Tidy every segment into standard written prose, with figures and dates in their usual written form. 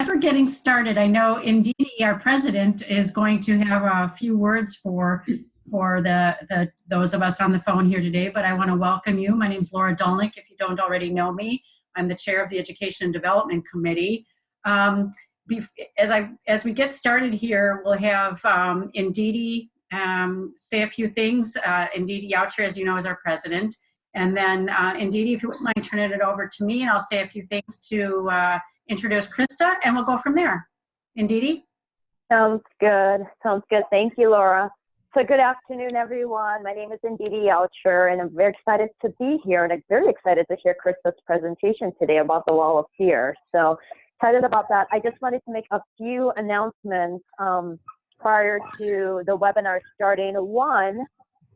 As we're getting started, I know Ndidi, our president, is going to have a few words for those of us on the phone here today, but I want to welcome you. My name is Laura Dolnick. If you don't already know me, I'm the chair of the Education and Development Committee. As we get started here, we'll have Ndidi say a few things. Ndidi Yautjer, as you know, is our president. And then Ndidi, if you wouldn't mind turning it over to me, and I'll say a few things to introduce Krista, and we'll go from there. Ndidi? Sounds good. Sounds good. Thank you, Laura. So good afternoon, everyone. My name is Ndidi Yautjer, and I'm very excited to be here, and I'm very excited to hear Krista's presentation today about the Wall of Fear. So excited about that. I just wanted to make a few announcements prior to the webinar starting. One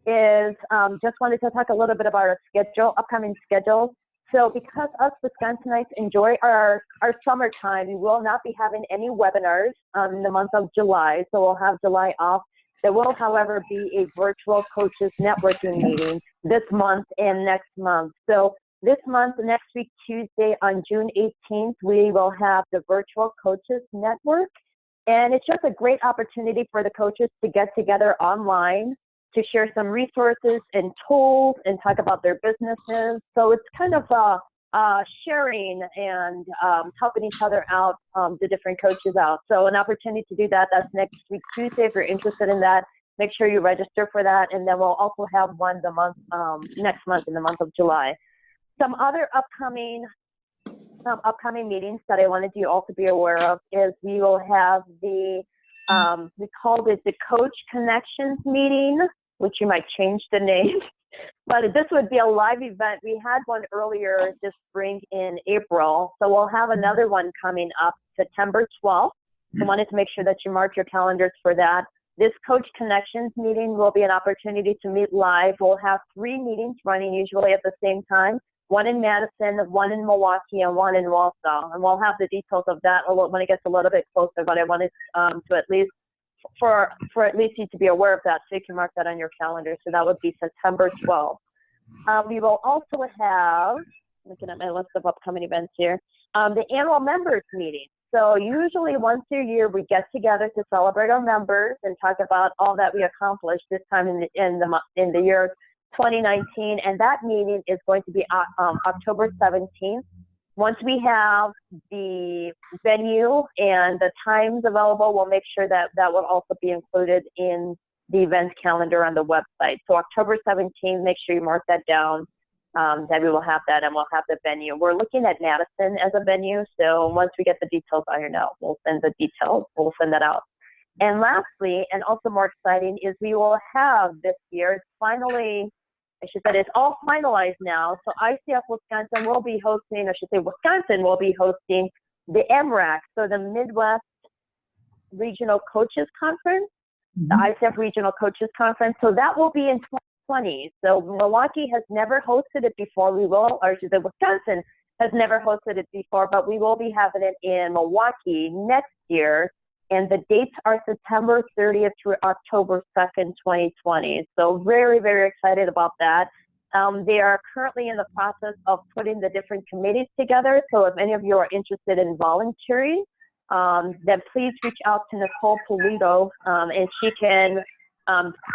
is just wanted to talk a little bit about our schedule, upcoming schedule. So because us Wisconsinites enjoy our summertime, we will not be having any webinars in the month of July. So we'll have July off. There will, however, be a virtual coaches networking meeting this month and next month. So this month, next week, Tuesday on June 18th, we will have the virtual coaches network. And it's just a great opportunity for the coaches to get together online, to share some resources and tools and talk about their businesses. So it's kind of sharing and helping each other out, the different coaches out. So an opportunity to do that, that's next week, Tuesday. If you're interested in that, make sure you register for that. And then we'll also have one next month in the month of July. Some other upcoming meetings that I wanted you all to be aware of is we will have we called it the Coach Connections meeting, which you might change the name, but this would be a live event. We had one earlier this spring in April, so we'll have another one coming up September 12th. So I wanted to make sure that you mark your calendars for that. This Coach Connections meeting will be an opportunity to meet live. We'll have 3 meetings running usually at the same time, one in Madison, one in Milwaukee, and one in Walsall. And we'll have the details of that when it gets a little bit closer, but I wanted to at least for at least you to be aware of that, so you can mark that on your calendar. So that would be September 12th. We will also have, looking at my list of upcoming events here, the annual members meeting. So usually once a year we get together to celebrate our members and talk about all that we accomplished this time in the year 2019, and that meeting is going to be October 17th. Once we have the venue and the times available, we'll make sure that that will also be included in the event calendar on the website. So October 17th, make sure you mark that down, that we will have that, and we'll have the venue. We're looking at Madison as a venue, so once we get the details ironed out, we'll send the details, we'll send that out. And lastly, and also more exciting, is we will have this year, it's finally, I should say it's all finalized now. So ICF Wisconsin will be hosting, Wisconsin will be hosting the MRAC, so the Midwest Regional Coaches Conference, the ICF Regional Coaches Conference. So that will be in 2020. So Milwaukee has never hosted it before. Wisconsin has never hosted it before, but we will be having it in Milwaukee next year. And the dates are September 30th through October 2nd, 2020. So very, very excited about that. They are currently in the process of putting the different committees together. So if any of you are interested in volunteering, then please reach out to Nicole Polito, and she can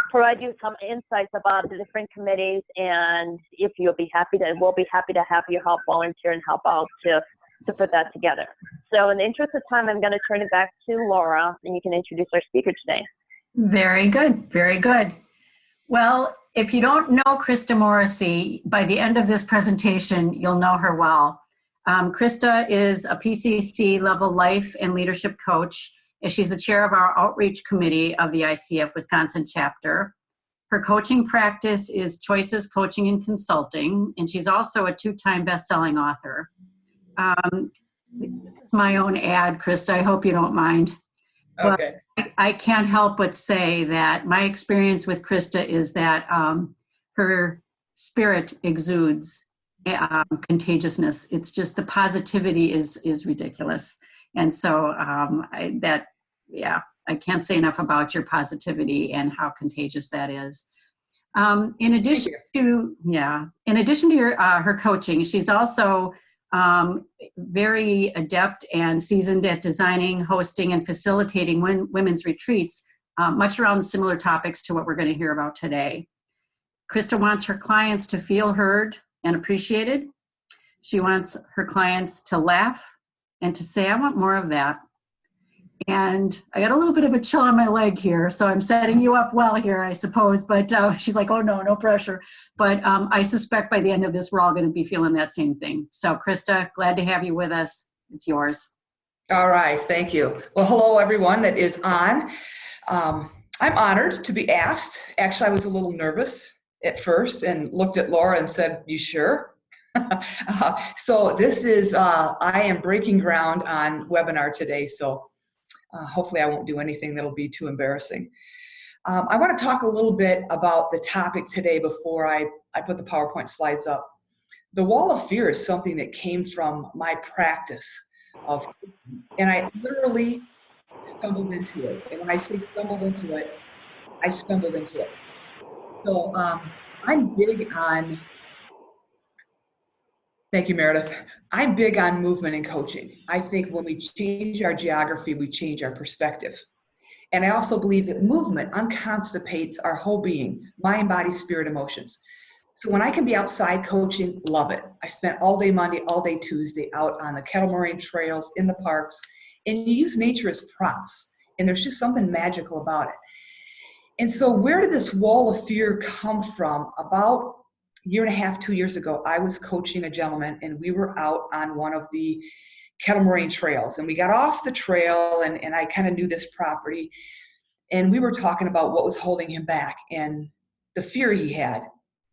provide you some insights about the different committees. And if we'll be happy to have you help volunteer and help out to put that together. So in the interest of time, I'm going to turn it back to Laura, and you can introduce our speaker today. Very good. Very good. Well, if you don't know Krista Morrissey, by the end of this presentation, you'll know her well. Krista is a PCC level life and leadership coach, and she's the chair of our outreach committee of the ICF Wisconsin chapter. Her coaching practice is Choices Coaching and Consulting, and she's also a 2-time best-selling author. This is my own ad, Krista. I hope you don't mind. Okay. But I can't help but say that my experience with Krista is that her spirit exudes contagiousness. It's just the positivity is ridiculous. And so I can't say enough about your positivity and how contagious that is. In addition to her coaching, she's also very adept and seasoned at designing, hosting, and facilitating women's retreats, much around similar topics to what we're going to hear about today. Krista wants her clients to feel heard and appreciated. She wants her clients to laugh and to say, I want more of that. And I got a little bit of a chill on my leg here, so I'm setting you up well here, I suppose. But she's like, oh, no pressure. But I suspect by the end of this, we're all going to be feeling that same thing. So Krista, glad to have you with us. It's yours. All right, thank you. Well, hello, everyone that is on. I'm honored to be asked. Actually, I was a little nervous at first and looked at Laura and said, you sure? So this is, I am breaking ground on webinar today, so hopefully I won't do anything that'll be too embarrassing. I want to talk a little bit about the topic today before I put the PowerPoint slides up. The wall of fear is something that came from my practice of, and I literally stumbled into it. And when I say stumbled into it, I stumbled into it. So I'm big on, thank you, Meredith. I'm big on movement and coaching. I think when we change our geography, we change our perspective. And I also believe that movement unconstipates our whole being, mind, body, spirit, emotions. So when I can be outside coaching, love it. I spent all day Monday, all day Tuesday out on the kettle moraine trails, in the parks, and you use nature as props. And there's just something magical about it. And so where did this wall of fear come from? About a year and a half, 2 years ago, I was coaching a gentleman and we were out on one of the kettle moraine trails. And we got off the trail and I kind of knew this property. And we were talking about what was holding him back and the fear he had.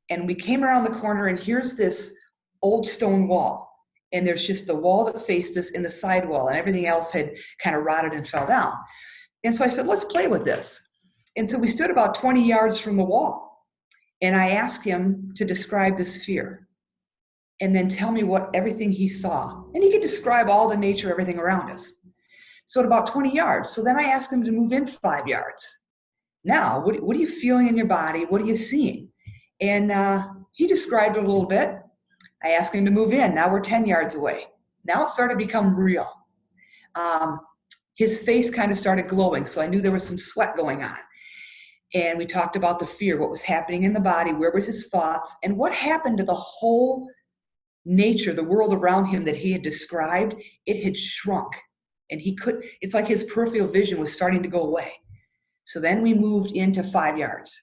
And we came around the corner and here's this old stone wall. And there's just the wall that faced us and the side wall and everything else had kind of rotted and fell down. And so I said, let's play with this. And so we stood about 20 yards from the wall. And I asked him to describe this fear and then tell me what everything he saw. And he could describe all the nature, everything around us. So at about 20 yards. So then I asked him to move in 5 yards. Now, what are you feeling in your body? What are you seeing? And he described it a little bit. I asked him to move in. Now we're 10 yards away. Now it started to become real. His face kind of started glowing, so I knew there was some sweat going on. And we talked about the fear, what was happening in the body, where were his thoughts, and what happened to the whole nature, the world around him that he had described. It had shrunk, and it's like his peripheral vision was starting to go away. So then we moved into 5 yards,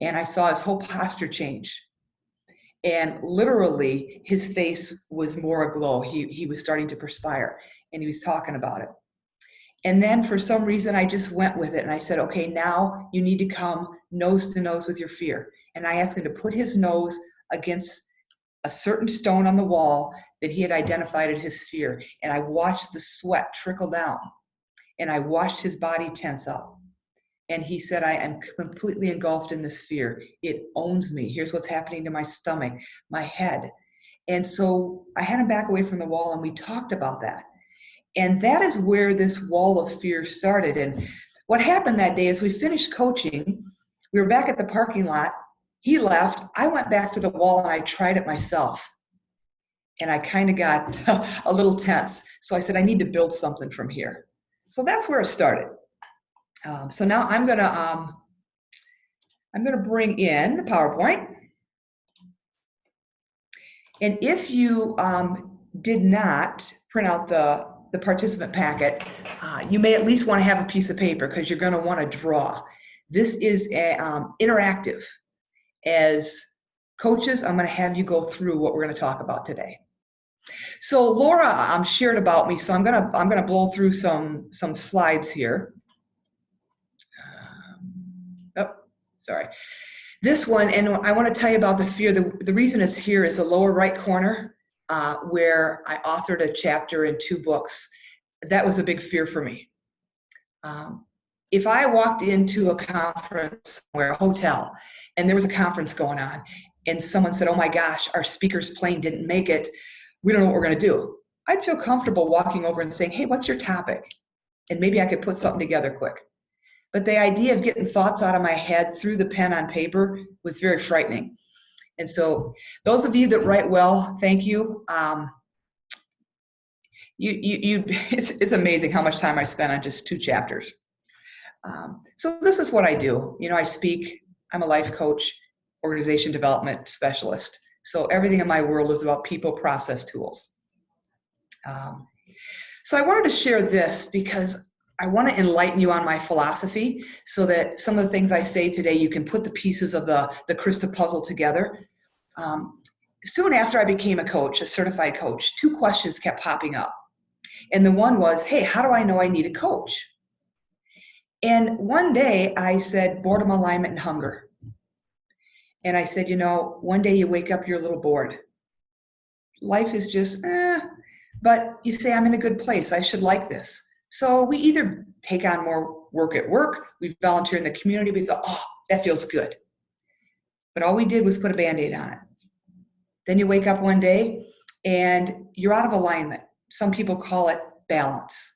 and I saw his whole posture change. And literally, his face was more aglow. He was starting to perspire, and he was talking about it. And then for some reason, I just went with it. And I said, okay, now you need to come nose to nose with your fear. And I asked him to put his nose against a certain stone on the wall that he had identified as his fear. And I watched the sweat trickle down. And I watched his body tense up. And he said, I am completely engulfed in this fear. It owns me. Here's what's happening to my stomach, my head. And so I had him back away from the wall, and we talked about that. And that is where this wall of fear started. And what happened that day is we finished coaching. We were back at the parking lot. He left. I went back to the wall and I tried it myself. And I kind of got a little tense. So I said, I need to build something from here. So that's where it started. So now I'm gonna bring in the PowerPoint. And if you did not print out the participant packet, you may at least want to have a piece of paper because you're going to want to draw. This is interactive. As coaches, I'm going to have you go through what we're going to talk about today. So Laura shared about me, so I'm going to blow through some slides here. Sorry. This one, and I want to tell you about the fear. The reason it's here is the lower right corner. Where I authored a chapter in 2 books. That was a big fear for me. If I walked into a conference or a hotel and there was a conference going on and someone said, oh my gosh, our speaker's plane didn't make it, we don't know what we're going to do. I'd feel comfortable walking over and saying, hey, what's your topic? And maybe I could put something together quick. But the idea of getting thoughts out of my head through the pen on paper was very frightening. And so those of you that write well, thank you. It's amazing how much time I spent on just 2 chapters. So this is what I do. I speak, I'm a life coach, organization development specialist. So everything in my world is about people, process, tools. So I wanted to share this because I want to enlighten you on my philosophy so that some of the things I say today, you can put the pieces of the Krista puzzle together. Soon after I became a coach, a certified coach, 2 questions kept popping up. And the one was, hey, how do I know I need a coach? And one day I said, boredom, alignment, and hunger. And I said, one day you wake up, you're a little bored. Life is just, but you say, I'm in a good place. I should like this. So we either take on more work at work, we volunteer in the community, we go, oh, that feels good. But all we did was put a Band-Aid on it. Then you wake up one day and you're out of alignment. Some people call it balance.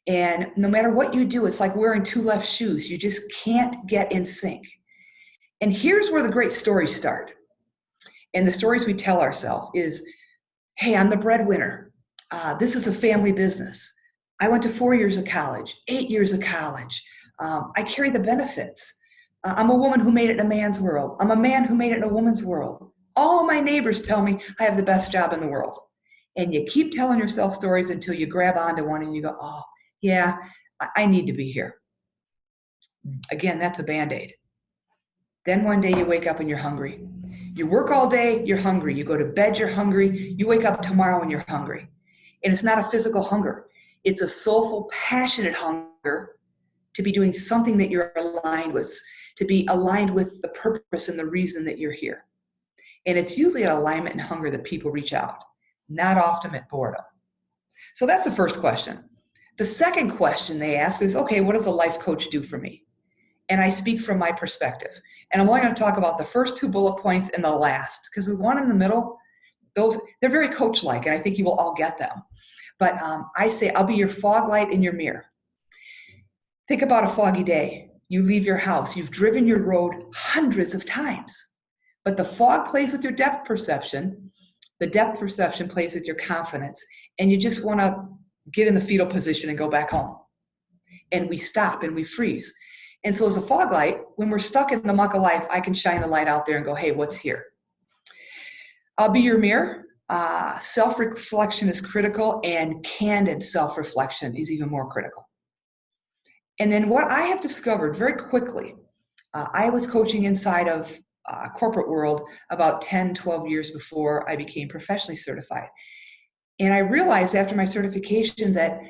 And no matter what you do, it's like wearing 2 left shoes. You just can't get in sync. And here's where the great stories start. And the stories we tell ourselves is, hey, I'm the breadwinner. This is a family business. I went to 4 years of college, 8 years of college. I carry the benefits. I'm a woman who made it in a man's world. I'm a man who made it in a woman's world. All of my neighbors tell me I have the best job in the world. And you keep telling yourself stories until you grab onto one and you go, oh, yeah, I need to be here. Again, that's a Band-Aid. Then one day you wake up and you're hungry. You work all day, you're hungry. You go to bed, you're hungry. You wake up tomorrow and you're hungry. And it's not a physical hunger. It's a soulful, passionate hunger to be doing something that you're aligned with, to be aligned with the purpose and the reason that you're here. And it's usually at alignment and hunger that people reach out, not often at boredom. So that's the first question. The second question they ask is, okay, what does a life coach do for me? And I speak from my perspective. And I'm only going to talk about the first 2 bullet points and the last, because the one in the middle, they're very coach-like, and I think you will all get them. But I say, I'll be your fog light in your mirror. Think about a foggy day. You leave your house. You've driven your road hundreds of times. But the fog plays with your depth perception. The depth perception plays with your confidence. And you just want to get in the fetal position and go back home. And we stop and we freeze. And so as a fog light, when we're stuck in the muck of life, I can shine the light out there and go, hey, what's here? I'll be your mirror. Self-reflection is critical, and candid self-reflection is even more critical. And then what I have discovered very quickly, I was coaching inside of corporate world about 10, 12 years before I became professionally certified. And I realized after my certification that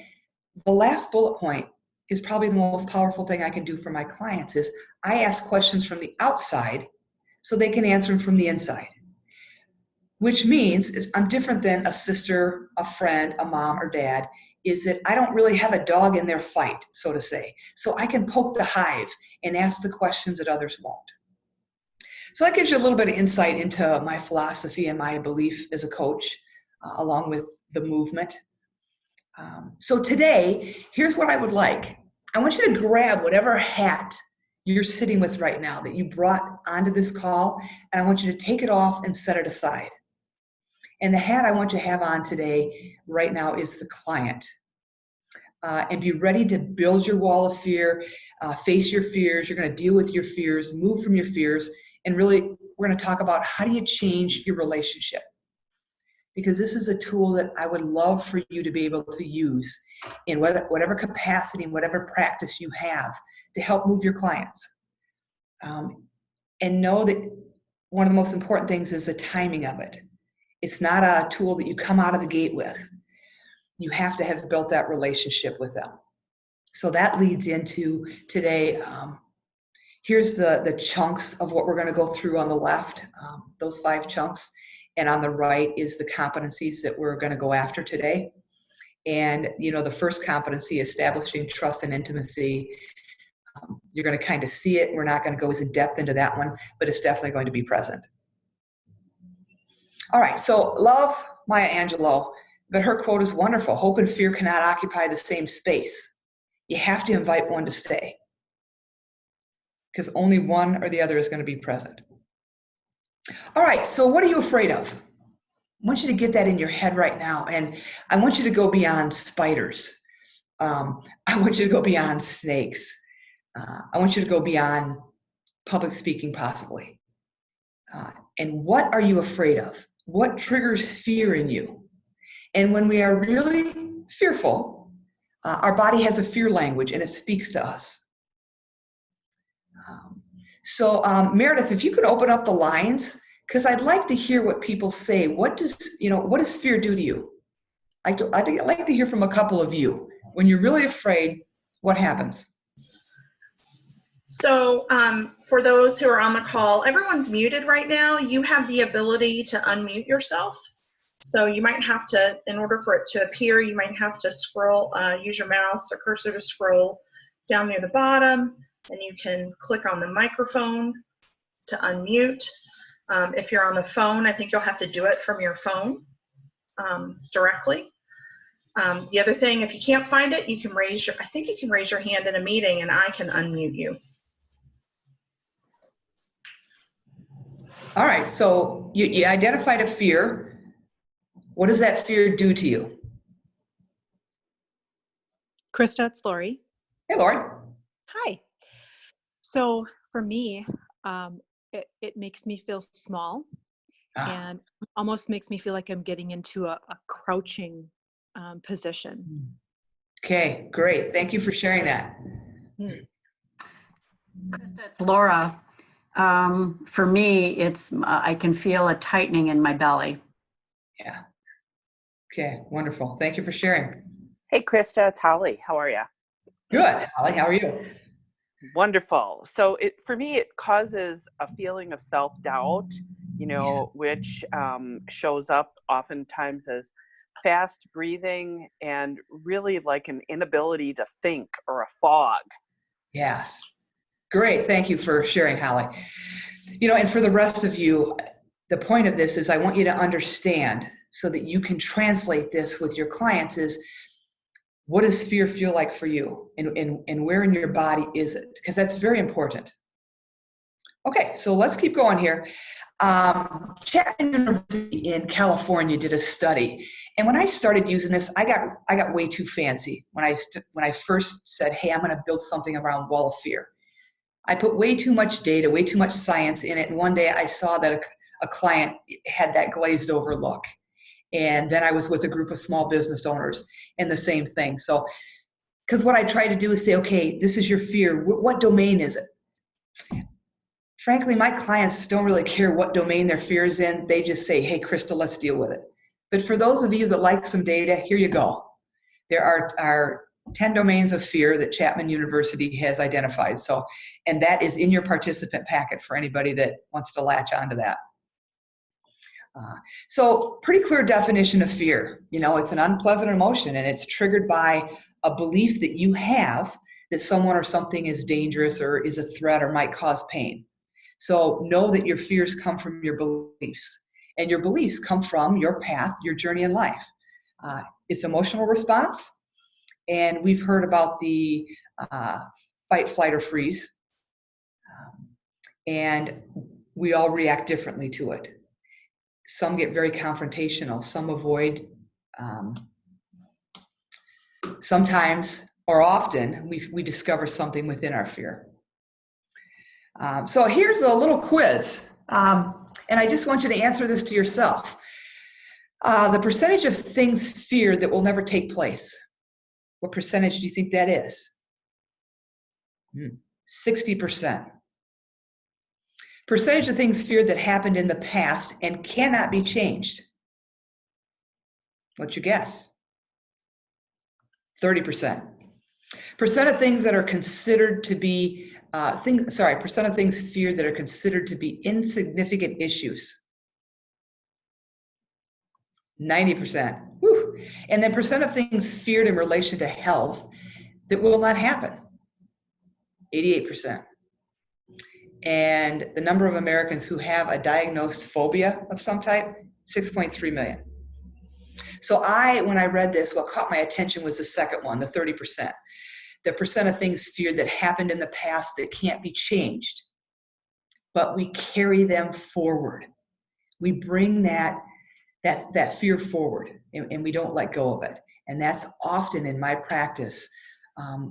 the last bullet point is probably the most powerful thing I can do for my clients is I ask questions from the outside so they can answer them from the inside. Which means I'm different than a sister, a friend, a mom, or dad, is that I don't really have a dog in their fight, so to say. So I can poke the hive and ask the questions that others won't. So that gives you a little bit of insight into my philosophy and my belief as a coach, along with the movement. So today, here's what I would like. I want you to grab whatever hat you're sitting with right now that you brought onto this call, and I want you to take it off and set it aside. And the hat I want you to have on today, right now, is the client. And be ready to build your wall of fear, face your fears. You're going to deal with your fears, move from your fears, and really, we're going to talk about how do you change your relationship. Because this is a tool that I would love for you to be able to use in whatever capacity and whatever practice you have to help move your clients. And know that one of the most important things is the timing of it. It's not a tool that you come out of the gate with. You have to have built that relationship with them. So that leads into today. Here's the chunks of what we're going to go through on the left, those 5 chunks. And on the right is the competencies that we're going to go after today. And, the first competency, establishing trust and intimacy. You're going to kind of see it. We're not going to go as in depth into that one, but it's definitely going to be present. All right, so love Maya Angelou, but her quote is wonderful. Hope and fear cannot occupy the same space. You have to invite one to stay, because only one or the other is going to be present. All right, so what are you afraid of? I want you to get that in your head right now. And I want you to go beyond spiders. I want you to go beyond snakes. I want you to go beyond public speaking, possibly. And what are you afraid of? What triggers fear in you? And when we are really fearful, our body has a fear language and it speaks to us. So Meredith, if you could open up the lines, because I'd like to hear what people say. What does fear do to you? I'd like to hear from a couple of you. When you're really afraid, what happens? So for those who are on the call, everyone's muted right now. You have the ability to unmute yourself. So you might have to, in order for it to appear, you might have to scroll, use your mouse or cursor to scroll down near the bottom, and you can click on the microphone to unmute. If you're on the phone, I think you'll have to do it from your phone directly. The other thing, if you can't find it, you can I think you can raise your hand in a meeting and I can unmute you. All right, so you identified a fear. What does that fear do to you? Krista, it's Lori. Hey, Lori. Hi. So for me, it makes me feel small and almost makes me feel like I'm getting into a crouching position. Okay, great. Thank you for sharing that. Krista, it's Laura. For me, it's I can feel a tightening in my belly. Yeah. Okay, wonderful. Thank you for sharing. Hey, Krista, it's Holly. How are you? Good. Holly, how are you? Wonderful. So for me, it causes a feeling of self-doubt, which shows up oftentimes as fast breathing and really like an inability to think or a fog. Yes. Great. Thank you for sharing, Holly. And for the rest of you, the point of this is I want you to understand so that you can translate this with your clients is, what does fear feel like for you? And where in your body is it? Because that's very important. Okay, so let's keep going here. Chapman University in California did a study. And when I started using this, I got way too fancy when I first said, hey, I'm going to build something around wall of fear. I put way too much data, way too much science in it. And one day I saw that a client had that glazed over look. And then I was with a group of small business owners and the same thing. So, because what I try to do is say, okay, this is your fear. What domain is it? Frankly, my clients don't really care what domain their fear is in. They just say, hey, Krista, let's deal with it. But for those of you that like some data, here you go. There are 10 domains of fear that Chapman University has identified. So, and that is in your participant packet for anybody that wants to latch onto that. So pretty clear definition of fear. It's an unpleasant emotion and it's triggered by a belief that you have that someone or something is dangerous or is a threat or might cause pain. So know that your fears come from your beliefs, and your beliefs come from your path, your journey in life. It's emotional response, and we've heard about the fight, flight, or freeze, and we all react differently to it. Some get very confrontational, some avoid. Sometimes, or often, we discover something within our fear. So here's a little quiz, and I just want you to answer this to yourself. The percentage of things feared that will never take place. What percentage do you think that is? 60%. Percentage of things feared that happened in the past and cannot be changed. What's your guess? 30%. Percent of things that are considered to be, percent of things feared that are considered to be insignificant issues. 90%. Whew. And then percent of things feared in relation to health that will not happen. 88%. And the number of Americans who have a diagnosed phobia of some type, 6.3 million. So when I read this, what caught my attention was the second one, the 30%. The percent of things feared that happened in the past that can't be changed, but we carry them forward. we bring that fear forward, and we don't let go of it. And that's often in my practice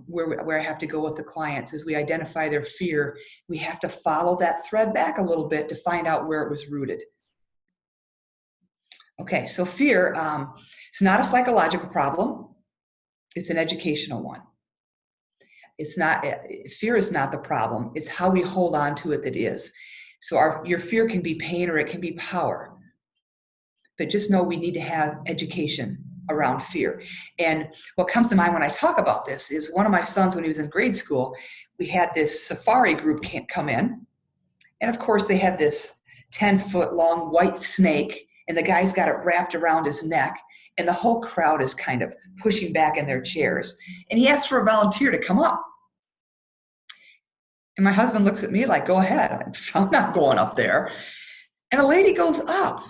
where I have to go with the clients. As we identify their fear, we have to follow that thread back a little bit to find out where it was rooted. Okay, so fear, it's not a psychological problem. It's an educational one. Fear is not the problem. It's how we hold on to it that is. So your fear can be pain or it can be power. But just know we need to have education around fear. And what comes to mind when I talk about this is one of my sons, when he was in grade school, we had this safari group come in. And of course, they had this 10-foot long white snake, and the guy's got it wrapped around his neck. And the whole crowd is kind of pushing back in their chairs. And he asked for a volunteer to come up. And my husband looks at me like, go ahead. I'm not going up there. And a lady goes up.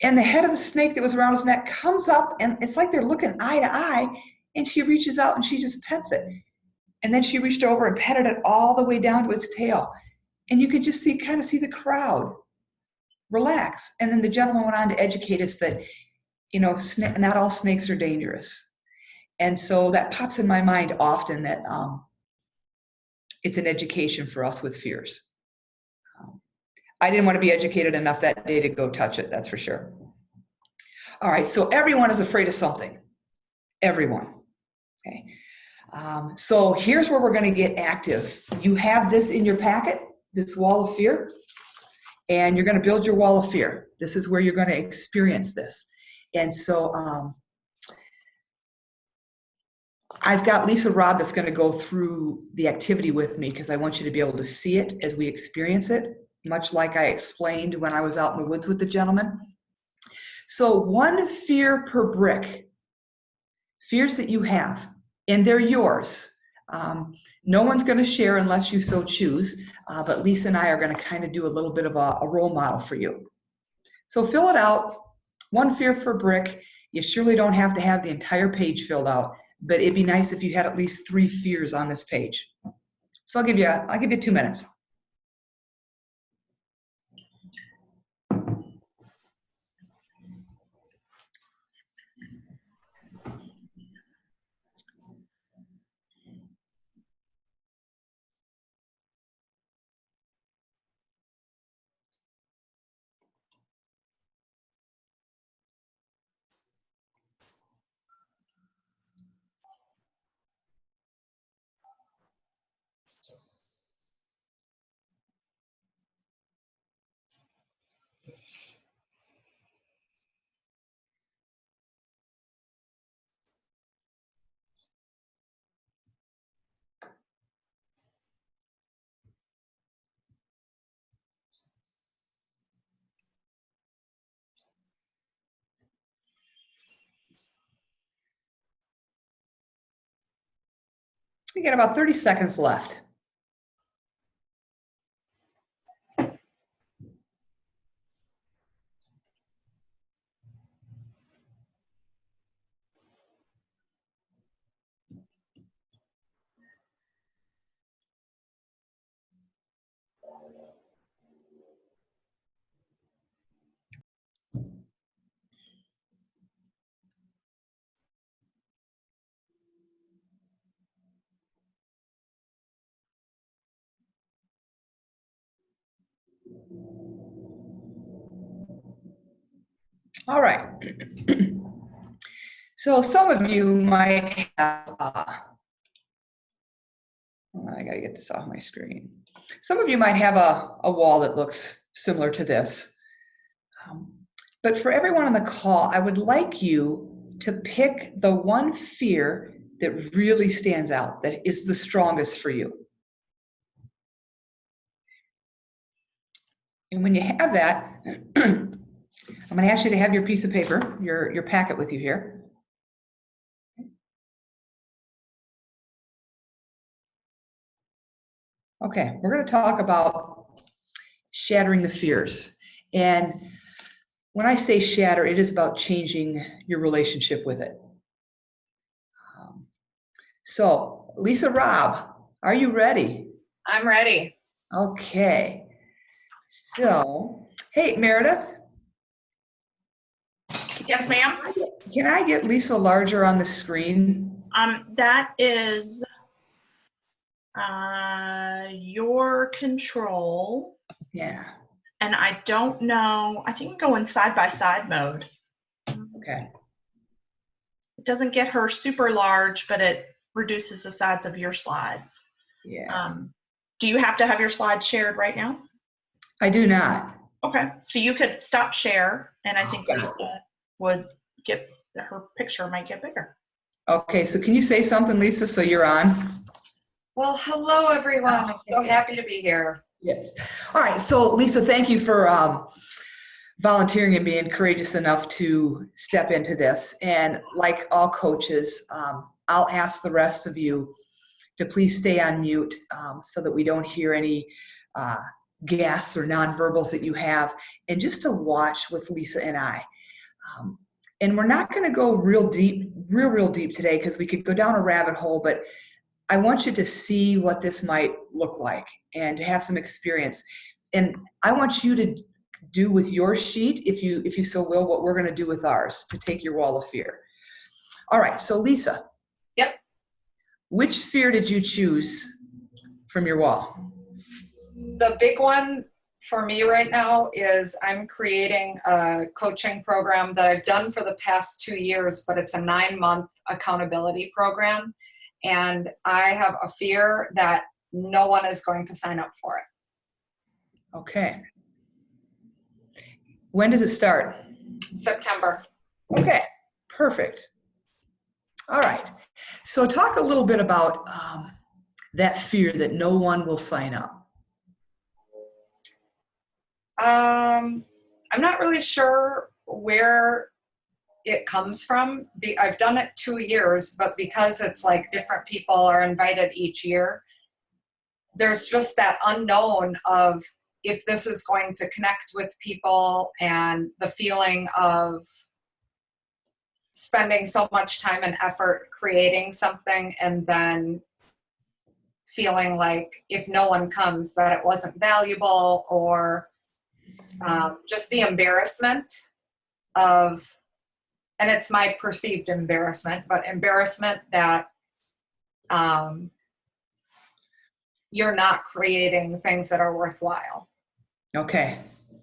And the head of the snake that was around his neck comes up, and it's like they're looking eye to eye, and she reaches out and she just pets it. And then she reached over and petted it all the way down to its tail. And you could just kind of see the crowd relax. And then the gentleman went on to educate us that, not all snakes are dangerous. And so that pops in my mind often, that it's an education for us with fears. I didn't want to be educated enough that day to go touch it, that's for sure. All right, so everyone is afraid of something. Everyone. Okay. So here's where we're going to get active. You have this in your packet, this wall of fear, and you're going to build your wall of fear. This is where you're going to experience this. And so I've got Lisa Robb that's going to go through the activity with me, because I want you to be able to see it as we experience it, much like I explained when I was out in the woods with the gentleman. So 1 fear per brick. Fears that you have, and they're yours. No one's going to share unless you so choose, but Lisa and I are going to kind of do a little bit of a role model for you. So fill it out, 1 fear per brick. You surely don't have to have the entire page filled out, but it'd be nice if you had at least 3 fears on this page. So I'll give you 2 minutes. We got about 30 seconds left. All right. So some of you might have, I got to get this off my screen. Some of you might have a wall that looks similar to this. But for everyone on the call, I would like you to pick the 1 fear that really stands out, that is the strongest for you. And when you have that, I'm going to ask you to have your piece of paper, your packet with you here. Okay, we're going to talk about shattering the fears. And when I say shatter, it is about changing your relationship with it. So, Lisa Robb, are you ready? I'm ready. Okay. So, hey, Meredith. Yes, ma'am. Can I get Lisa larger on the screen? That is your control. Yeah. And I don't know, I think I'm going side by side mode. Okay. It doesn't get her super large, but it reduces the size of your slides. Yeah. Do you have to have your slides shared right now? I do not. Okay, so you could stop share, and I think Okay. Lisa would get, her picture might get bigger. Okay, so can you say something, Lisa, so you're on? Well, hello, everyone. I'm so happy to be here. Yes. All right, so Lisa, thank you for volunteering and being courageous enough to step into this. And like all coaches, I'll ask the rest of you to please stay on mute so that we don't hear any gasps or nonverbals that you have, and just to watch with Lisa and I. And we're not going to go real deep today, because we could go down a rabbit hole, but I want you to see what this might look like and to have some experience. And I want you to do with your sheet, if you so will, what we're going to do with ours to take your wall of fear. All right, so Lisa. Yep. Which fear did you choose from your wall? The big one for me right now is I'm creating a coaching program that I've done for the past 2 years, but it's a 9-month accountability program. And I have a fear that no one is going to sign up for it. Okay. When does it start? September. Okay, perfect. All right. So talk a little bit about that fear that no one will sign up. I'm not really sure where it comes from. I've done it 2 years, but because it's like different people are invited each year, there's just that unknown of if this is going to connect with people, and the feeling of spending so much time and effort creating something and then feeling like if no one comes that it wasn't valuable, or just the embarrassment of, and it's my perceived embarrassment, but embarrassment that you're not creating things that are worthwhile. Okay,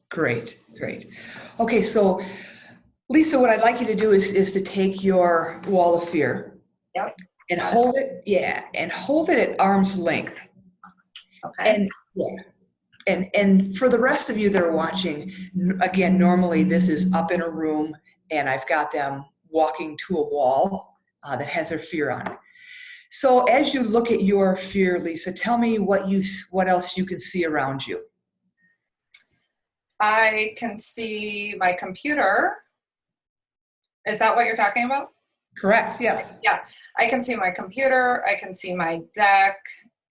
great. Okay, so Lisa, what I'd like you to do is to take your wall of fear. Yep. And hold it, and hold it at arm's length. Okay. And for the rest of you that are watching, again, normally this is up in a room, and I've got them walking to a wall that has their fear on it. So as you look at your fear, Lisa, tell me what else you can see around you. I can see my computer. Is that what you're talking about? Correct, yes. Yeah, I can see my computer, I can see my deck,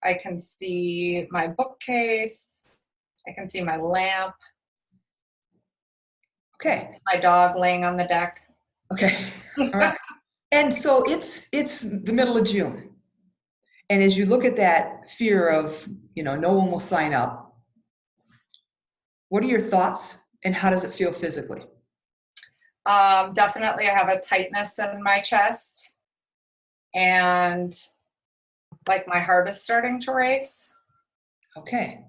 I can see my bookcase, I can see my lamp. Okay. My dog laying on the deck. Okay. All right. And so it's the middle of June. And as you look at that fear of, no one will sign up, what are your thoughts and how does it feel physically? Definitely I have a tightness in my chest, and like my heart is starting to race. Okay.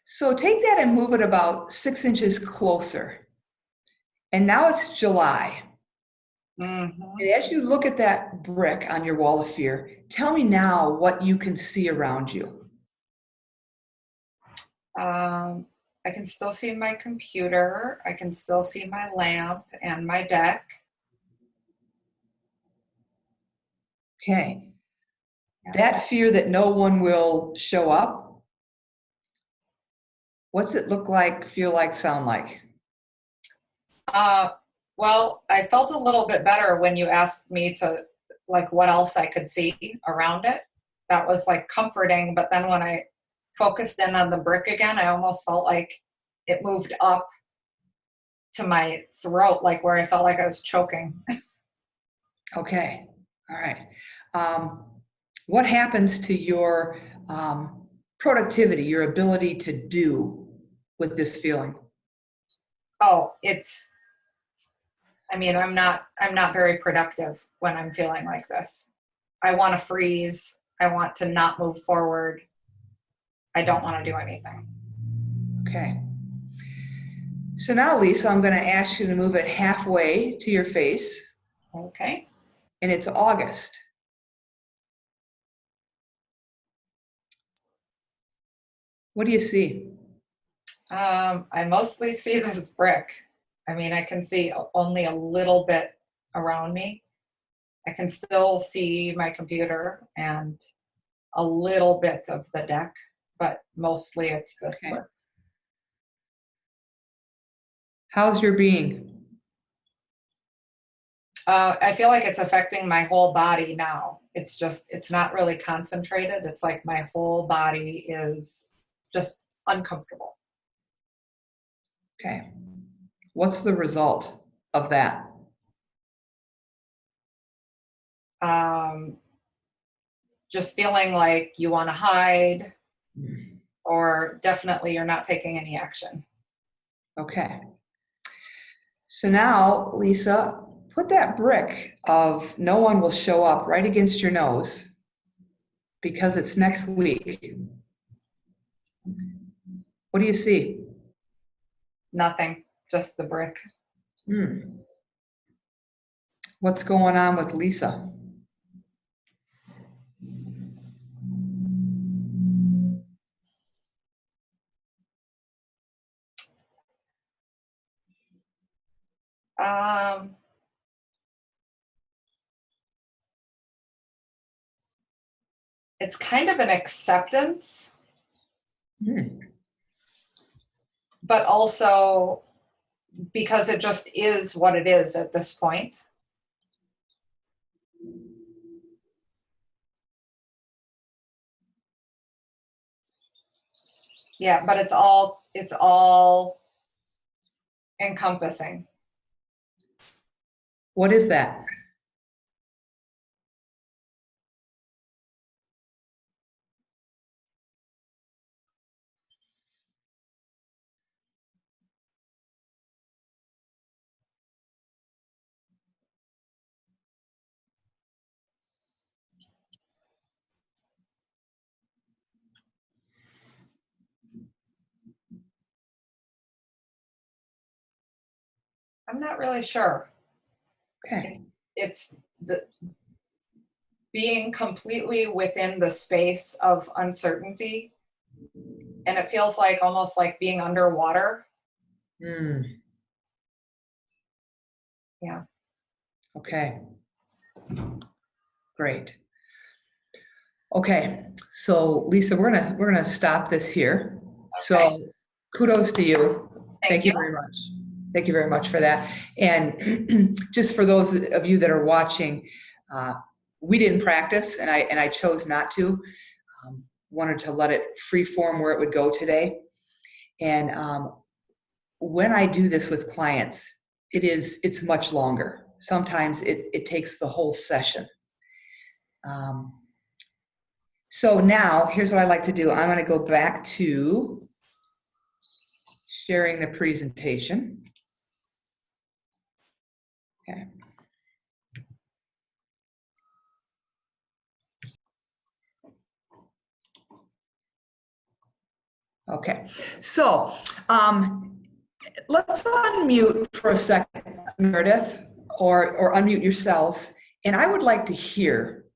So take that and move it about 6 inches closer. And now it's July. Mm-hmm. And as you look at that brick on your wall of fear, tell me now what you can see around you. I can still see my computer. I can still see my lamp and my deck. Okay. That fear that no one will show up, what's it look like, feel like, sound like? Well, I felt a little bit better when you asked me to, like, what else I could see around it. That was like comforting, but then when I focused in on the brick again, I almost felt like it moved up to my throat, like where I felt like I was choking. Okay. All right. What happens to your productivity, your ability to do with this feeling? Oh, it's I mean, I'm not very productive when I'm feeling like this. I want to freeze. I want to not move forward. I don't want to do anything. Okay. So now, Lisa, I'm going to ask you to move it halfway to your face, Okay. and it's August. What do you see? I mostly see this brick. I mean, I can see only a little bit around me. I can still see my computer and a little bit of the deck, but mostly it's this Okay. brick. How's your being? I feel like it's affecting my whole body now. It's not really concentrated. It's like my whole body is just uncomfortable. Okay. What's the result of that? Just feeling like you want to hide, or definitely you're not taking any action. Okay. So now, Lisa, put that brick of no one will show up right against your nose because it's next week. What do you see? Nothing, just the brick. What's going on with Lisa? It's kind of an acceptance, but also because it just is what it is at this point. Yeah, but it's all encompassing. What is that? I'm not really sure. Okay. It's the being completely within the space of uncertainty, and it feels like almost like being underwater. Yeah. Okay. Great. Okay. So Lisa, we're gonna stop this here. Okay. So kudos to you. Thank you very much. Thank you very much for that. And just for those of you that are watching, we didn't practice, and I chose not to. Wanted to let it free form where it would go today. And when I do this with clients, it's much longer. Sometimes it takes the whole session. So now here's what I like to do. I'm going to go back to sharing the presentation. Okay. Okay, so let's unmute for a second, Meredith, or unmute yourselves. And I would like to hear,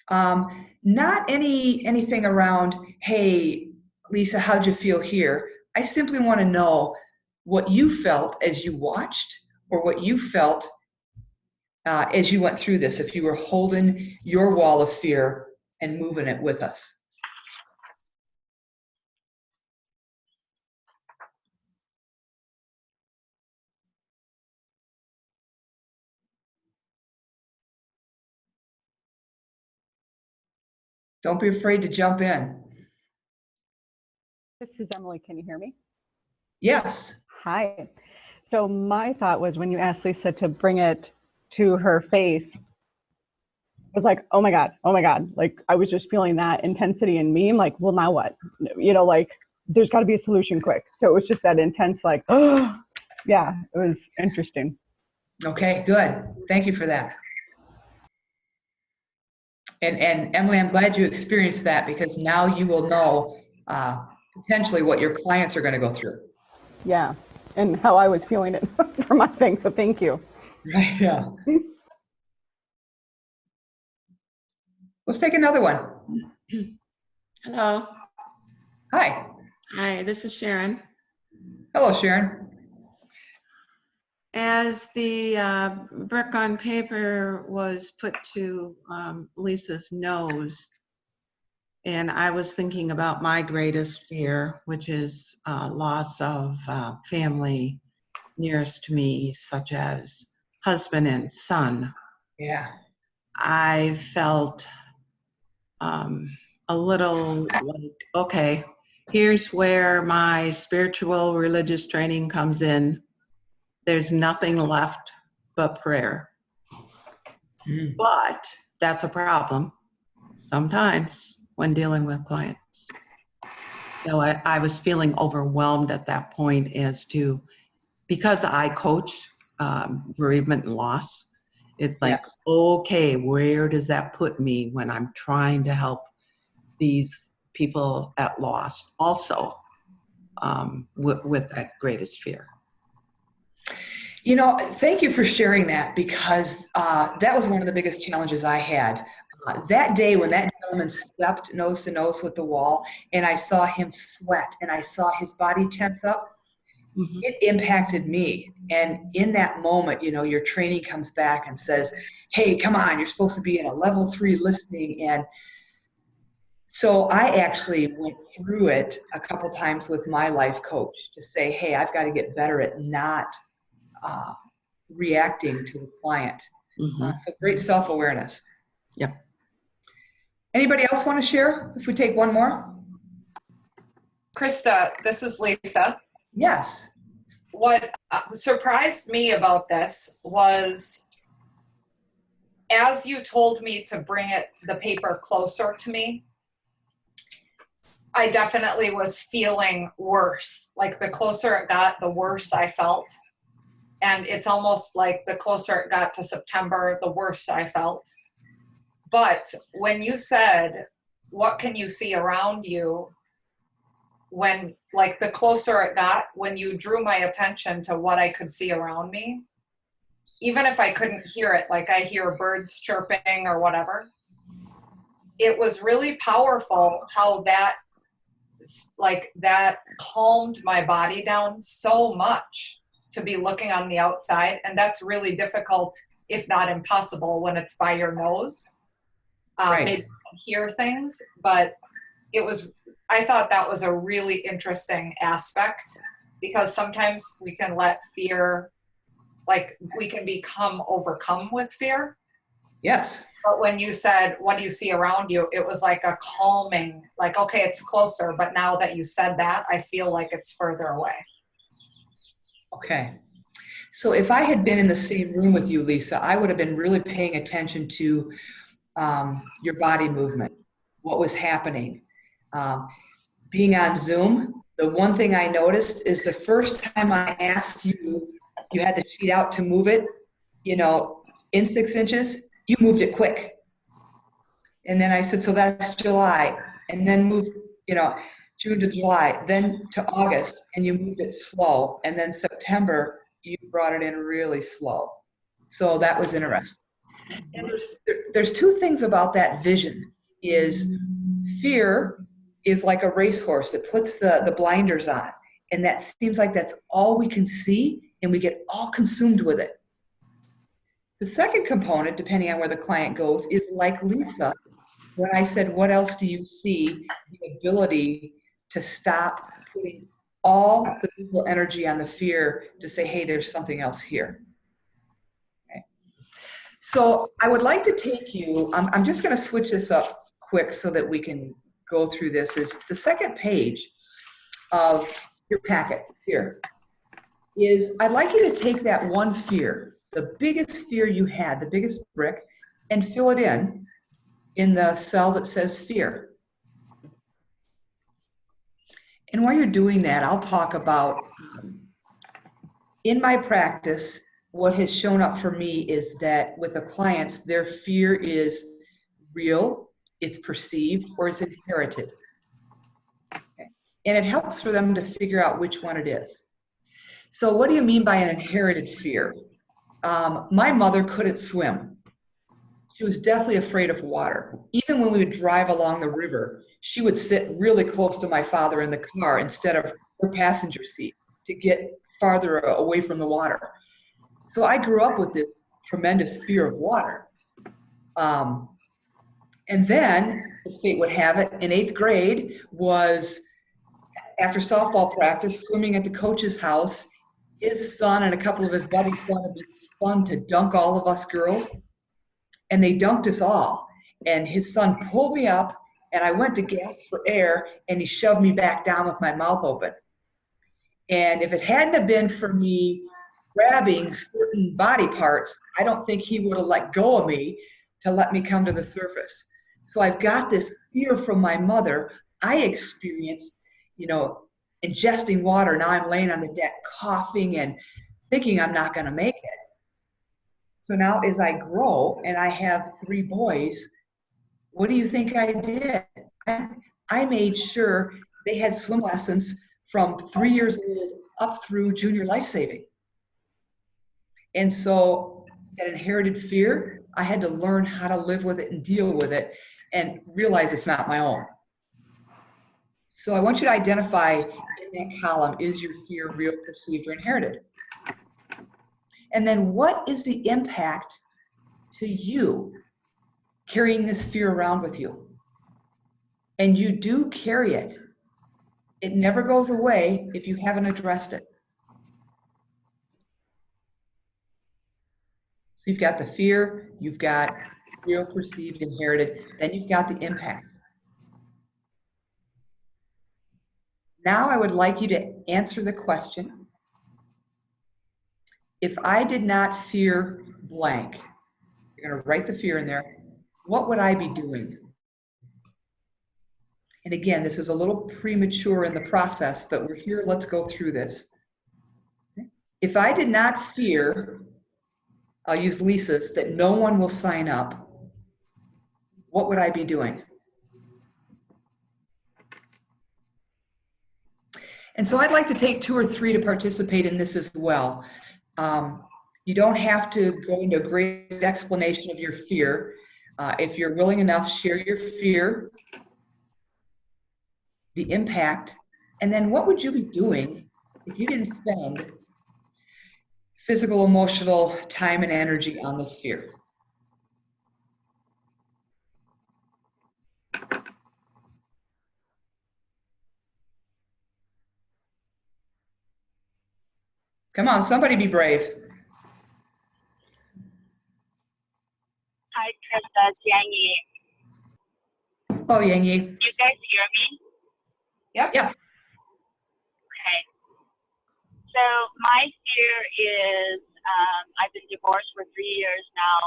not anything around, hey, Lisa, how'd you feel here? I simply want to know what you felt as you watched, or what you felt as you went through this, if you were holding your wall of fear and moving it with us. Don't be afraid to jump in. This is Emily. Can you hear me? Yes. Hi. So my thought was when you asked Lisa to bring it to her face, I was like, oh my God. Like I was just feeling that intensity in me. I'm like, well, now what? You know, like there's got to be a solution quick. So it was just that intense, like, oh, yeah, it was interesting. Okay, good. Thank you for that. And Emily, I'm glad you experienced that, because now you will know potentially what your clients are going to go through. Yeah, and how I was feeling it for my thing, so thank you. Right, yeah. Let's take another one. Hello. Hi. Hi, this is Sharon. Hello, Sharon. As the brick on paper was put to Lisa's nose, and I was thinking about my greatest fear, which is loss of family nearest to me, such as husband and son. Yeah. I felt a little like, okay, here's where my spiritual religious training comes in. There's nothing left but prayer. Mm. But that's a problem sometimes when dealing with clients. So I was feeling overwhelmed at that point as to, because I coach bereavement and loss, it's like, Yes. okay, where does that put me when I'm trying to help these people at loss also with that greatest fear? You know, thank you for sharing that, because that was one of the biggest challenges I had. That day when that gentleman stepped nose to nose with the wall, and I saw him sweat and I saw his body tense up, Mm-hmm. it impacted me. And in that moment, you know, your training comes back and says, hey, come on, you're supposed to be in a level 3 listening. And so I actually went through it a couple times with my life coach to say, hey, I've got to get better at not reacting to the client. Mm-hmm. So great self-awareness. Yep. Anybody else want to share? If we take one more? Krista, this is Lisa. Yes. What surprised me about this was, as you told me to bring the paper closer to me, I definitely was feeling worse. Like the closer it got, the worse I felt. And it's almost like the closer it got to September, the worse I felt. But when you said, what can you see around you? When, like, the closer it got, when you drew my attention to what I could see around me, even if I couldn't hear it, like I hear birds chirping or whatever, it was really powerful how that calmed my body down so much to be looking on the outside. And that's really difficult, if not impossible, when it's by your nose. Right. Maybe hear things, but I thought that was a really interesting aspect, because sometimes we can let fear, like we can become overcome with fear. Yes. But when you said, what do you see around you? It was like a calming, like, okay, it's closer, but now that you said that, I feel like it's further away. Okay. So if I had been in the same room with you, Lisa, I would have been really paying attention to your body movement, what was happening. Being on Zoom, the one thing I noticed is the first time I asked you, you had the sheet out to move it, you know, in 6 inches, you moved it quick. And then I said, so that's July. And then moved, you know, June to July, then to August, and you moved it slow. And then September, you brought it in really slow. So that was interesting. And there's 2 things about that vision. Is fear is like a racehorse that puts the blinders on, and that seems like that's all we can see, and we get all consumed with it. The second component, depending on where the client goes, is like Lisa, when I said, what else do you see? The ability to stop putting all the mental energy on the fear to say, hey, there's something else here. Okay. So I would like to take you, I'm just going to switch this up quick so that we can go through this. Is the second page of your packet here is, I'd like you to take that one fear, the biggest fear you had, the biggest brick, and fill it in the cell that says fear. And while you're doing that, I'll talk about, in my practice, what has shown up for me is that with the clients, their fear is real, it's perceived, or it's inherited. Okay. And it helps for them to figure out which one it is. So what do you mean by an inherited fear? My mother couldn't swim. She was deathly afraid of water. Even when we would drive along the river, she would sit really close to my father in the car instead of her passenger seat to get farther away from the water. So I grew up with this tremendous fear of water. And then, as fate would have it, in 8th grade was after softball practice, swimming at the coach's house. His son and a couple of his buddies thought it'd be fun to dunk all of us girls. And they dunked us all. And his son pulled me up, and I went to gasp for air, and he shoved me back down with my mouth open. And if it hadn't have been for me grabbing certain body parts, I don't think he would have let go of me to let me come to the surface. So I've got this fear from my mother. I experienced, ingesting water. Now I'm laying on the deck coughing and thinking I'm not going to make it. So now as I grow and I have 3 boys, what do you think I did? I made sure they had swim lessons from 3 years old up through junior life saving. And so that inherited fear, I had to learn how to live with it and deal with it and realize it's not my own. So I want you to identify in that column, is your fear real, perceived, or inherited? And then what is the impact to you carrying this fear around with you? And you do carry it. It never goes away if you haven't addressed it. So you've got the fear, you've got real, perceived, inherited, then you've got the impact. Now I would like you to answer the question, if I did not fear blank, you're going to write the fear in there, what would I be doing? And again, this is a little premature in the process, but we're here, let's go through this. If I did not fear, I'll use Lisa's, that no one will sign up, what would I be doing? And so I'd like to take 2 or 3 to participate in this as well. You don't have to go into a great explanation of your fear. If you're willing enough, share your fear, the impact, and then what would you be doing if you didn't spend physical, emotional time and energy on this fear? Come on, somebody be brave. Hi, Krista. It's Yang Yi. Oh, Yang Yi. You guys hear me? Yep. Yes. Okay. So my fear is I've been divorced for 3 years now,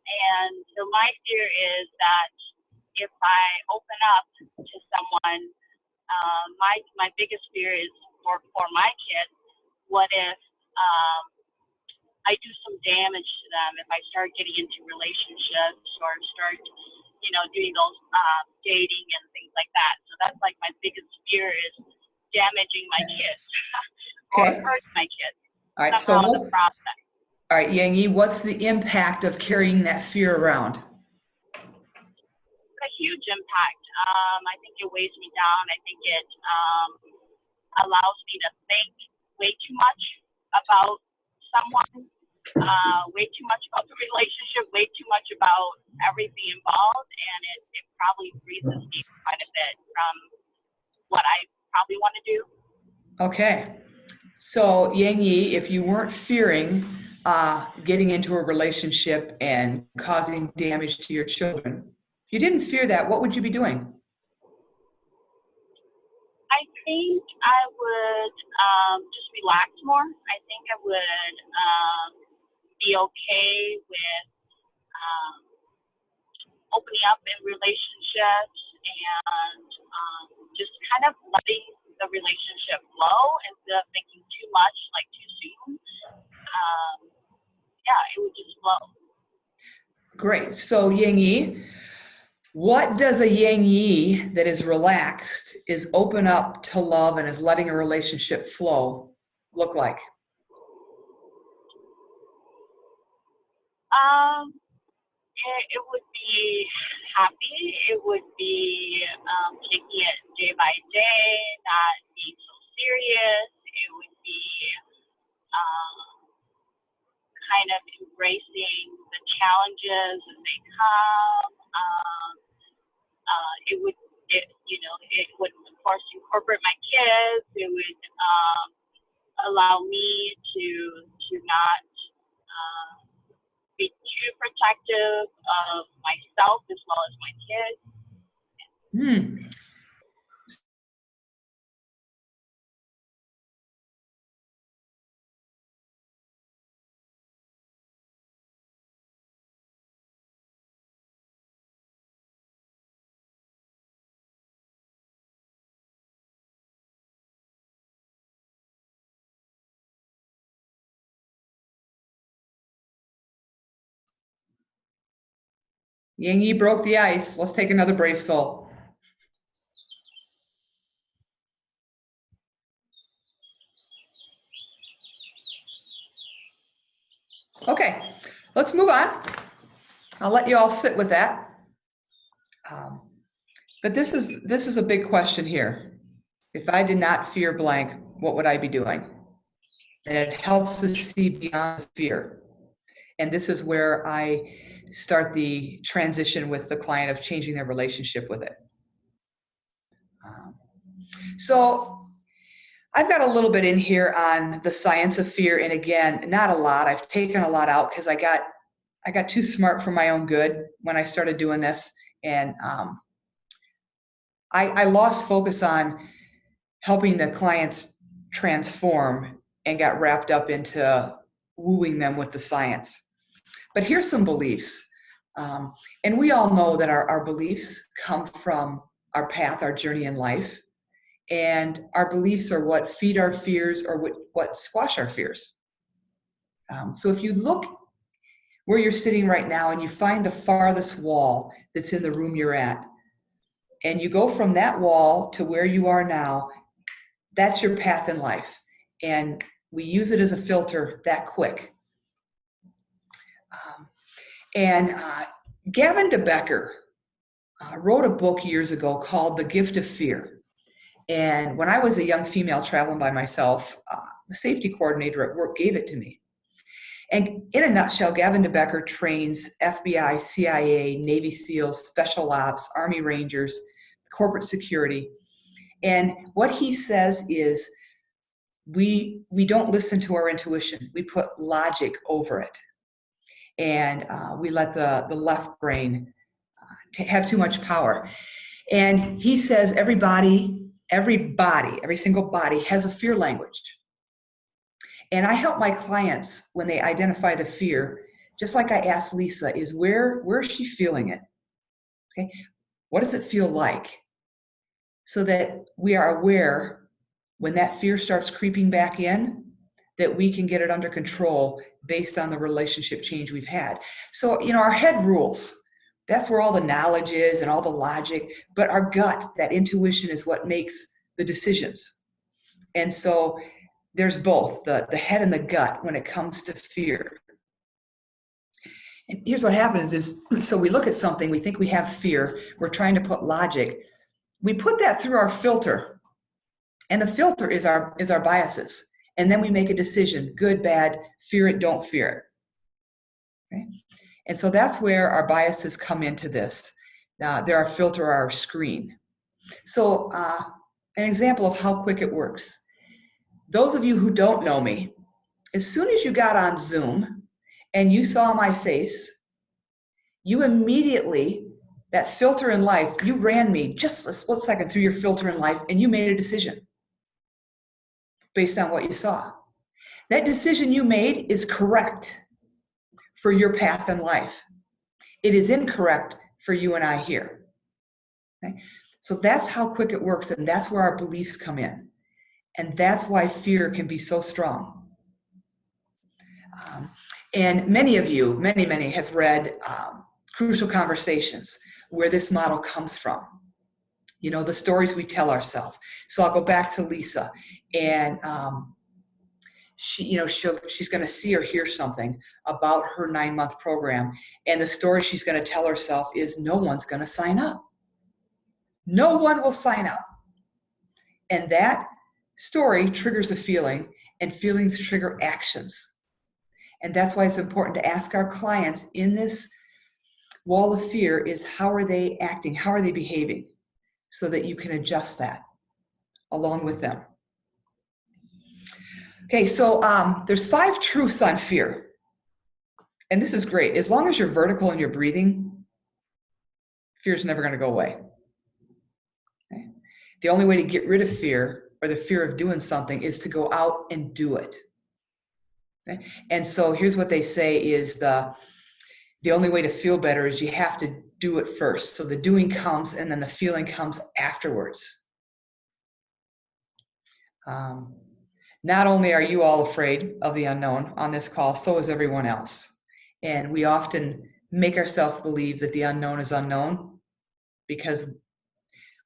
and so my fear is that if I open up to someone, my biggest fear is for my kids. What if I do some damage to them if I start getting into relationships or start, doing those dating and things like that. So that's like my biggest fear is damaging my kids or hurting my kids. All right. So what's the process? All right, Yang Yi, what's the impact of carrying that fear around? A huge impact. I think it weighs me down. I think it allows me to think way too much about someone, way too much about the relationship, way too much about everything involved, and it probably freezes me quite a bit from what I probably want to do. Okay. So Yang Yi, if you weren't fearing getting into a relationship and causing damage to your children, if you didn't fear that, what would you be doing? I think I would just relax more. I think I would be okay with opening up in relationships and just kind of letting the relationship flow instead of thinking too much, like too soon. yeah, it would just flow. Great. So Yang Yi, what does a Yang Yi that is relaxed, is open up to love, and is letting a relationship flow look like? It would be happy. It would be taking it day by day, not being so serious. It would be kind of embracing the challenges as they come. It would, of course, incorporate my kids. It would allow me to not be too protective of myself as well as my kids. Yang Yi broke the ice. Let's take another brave soul. Okay, let's move on. I'll let you all sit with that. But this is a big question here. If I did not fear blank, what would I be doing? And it helps us see beyond fear. And this is where I start the transition with the client of changing their relationship with it. So I've got a little bit in here on the science of fear. And again, not a lot. I've taken a lot out because I got too smart for my own good when I started doing this. And I lost focus on helping the clients transform and got wrapped up into wooing them with the science. But here's some beliefs. And we all know that our beliefs come from our path, our journey in life. And our beliefs are what feed our fears or what squash our fears. So if you look where you're sitting right now and you find the farthest wall that's in the room you're at, and you go from that wall to where you are now, that's your path in life. And we use it as a filter that quick. Gavin DeBecker wrote a book years ago called The Gift of Fear. And when I was a young female traveling by myself, the safety coordinator at work gave it to me. And in a nutshell, Gavin DeBecker trains FBI, CIA, Navy SEALs, Special Ops, Army Rangers, corporate security. And what he says is we don't listen to our intuition. We put logic over it. And we let the left brain have too much power. And he says every single body has a fear language. And I help my clients when they identify the fear, just like I asked Lisa, is where is she feeling it? Okay, what does it feel like? So that we are aware when that fear starts creeping back in, that we can get it under control based on the relationship change we've had. So, our head rules. That's where all the knowledge is and all the logic, but our gut, that intuition is what makes the decisions. And so there's both the head and the gut when it comes to fear. And here's what happens is, so we look at something, we think we have fear, we're trying to put logic. We put that through our filter, and the filter is our biases. And then we make a decision, good, bad, fear it, don't fear it. Okay? And so that's where our biases come into this. They're our filter, our screen. So an example of how quick it works. Those of you who don't know me, as soon as you got on Zoom and you saw my face, you immediately, that filter in life, you ran me just a split second through your filter in life and you made a decision based on what you saw. That decision you made is correct for your path in life. It is incorrect for you and I here. Okay? So that's how quick it works, and that's where our beliefs come in. And that's why fear can be so strong. And many of you, many have read Crucial Conversations, where this model comes from. You know, the stories we tell ourselves. So I'll go back to Lisa, and she's going to see or hear something about her 9-month program, and the story she's going to tell herself is, no one's going to sign up. No one will sign up. And that story triggers a feeling, and feelings trigger actions. And that's why it's important to ask our clients in this wall of fear is, how are they acting? How are they behaving? So that you can adjust that along with them. Okay, so there's 5 truths on fear. And this is great. As long as you're vertical and you're breathing, fear's never going to go away. Okay? The only way to get rid of fear, or the fear of doing something, is to go out and do it. Okay? And so here's what they say is the only way to feel better is you have to do it first. So the doing comes, and then the feeling comes afterwards. Not only are you all afraid of the unknown on this call, so is everyone else. And we often make ourselves believe that the unknown is unknown because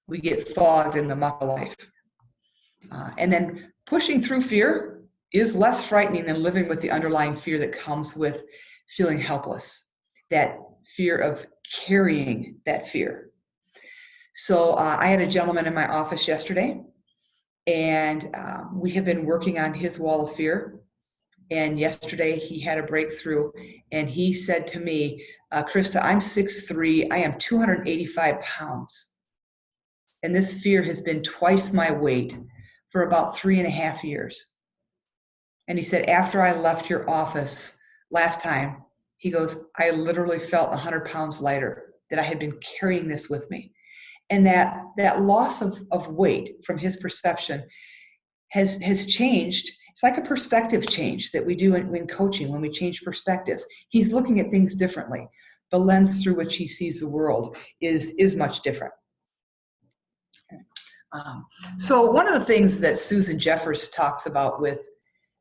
we get fogged in the muck of life. And then pushing through fear is less frightening than living with the underlying fear that comes with feeling helpless, that fear of carrying that fear. So I had a gentleman in my office yesterday, and we have been working on his wall of fear. And yesterday he had a breakthrough, and he said to me, Krista, I'm 6'3", I am 285 pounds. And this fear has been twice my weight for about 3.5 years. And he said, after I left your office last time, he goes, I literally felt 100 pounds lighter, that I had been carrying this with me. And that loss of weight from his perception has changed. It's like a perspective change that we do in coaching when we change perspectives. He's looking at things differently. The lens through which he sees the world is much different. So one of the things that Susan Jeffers talks about with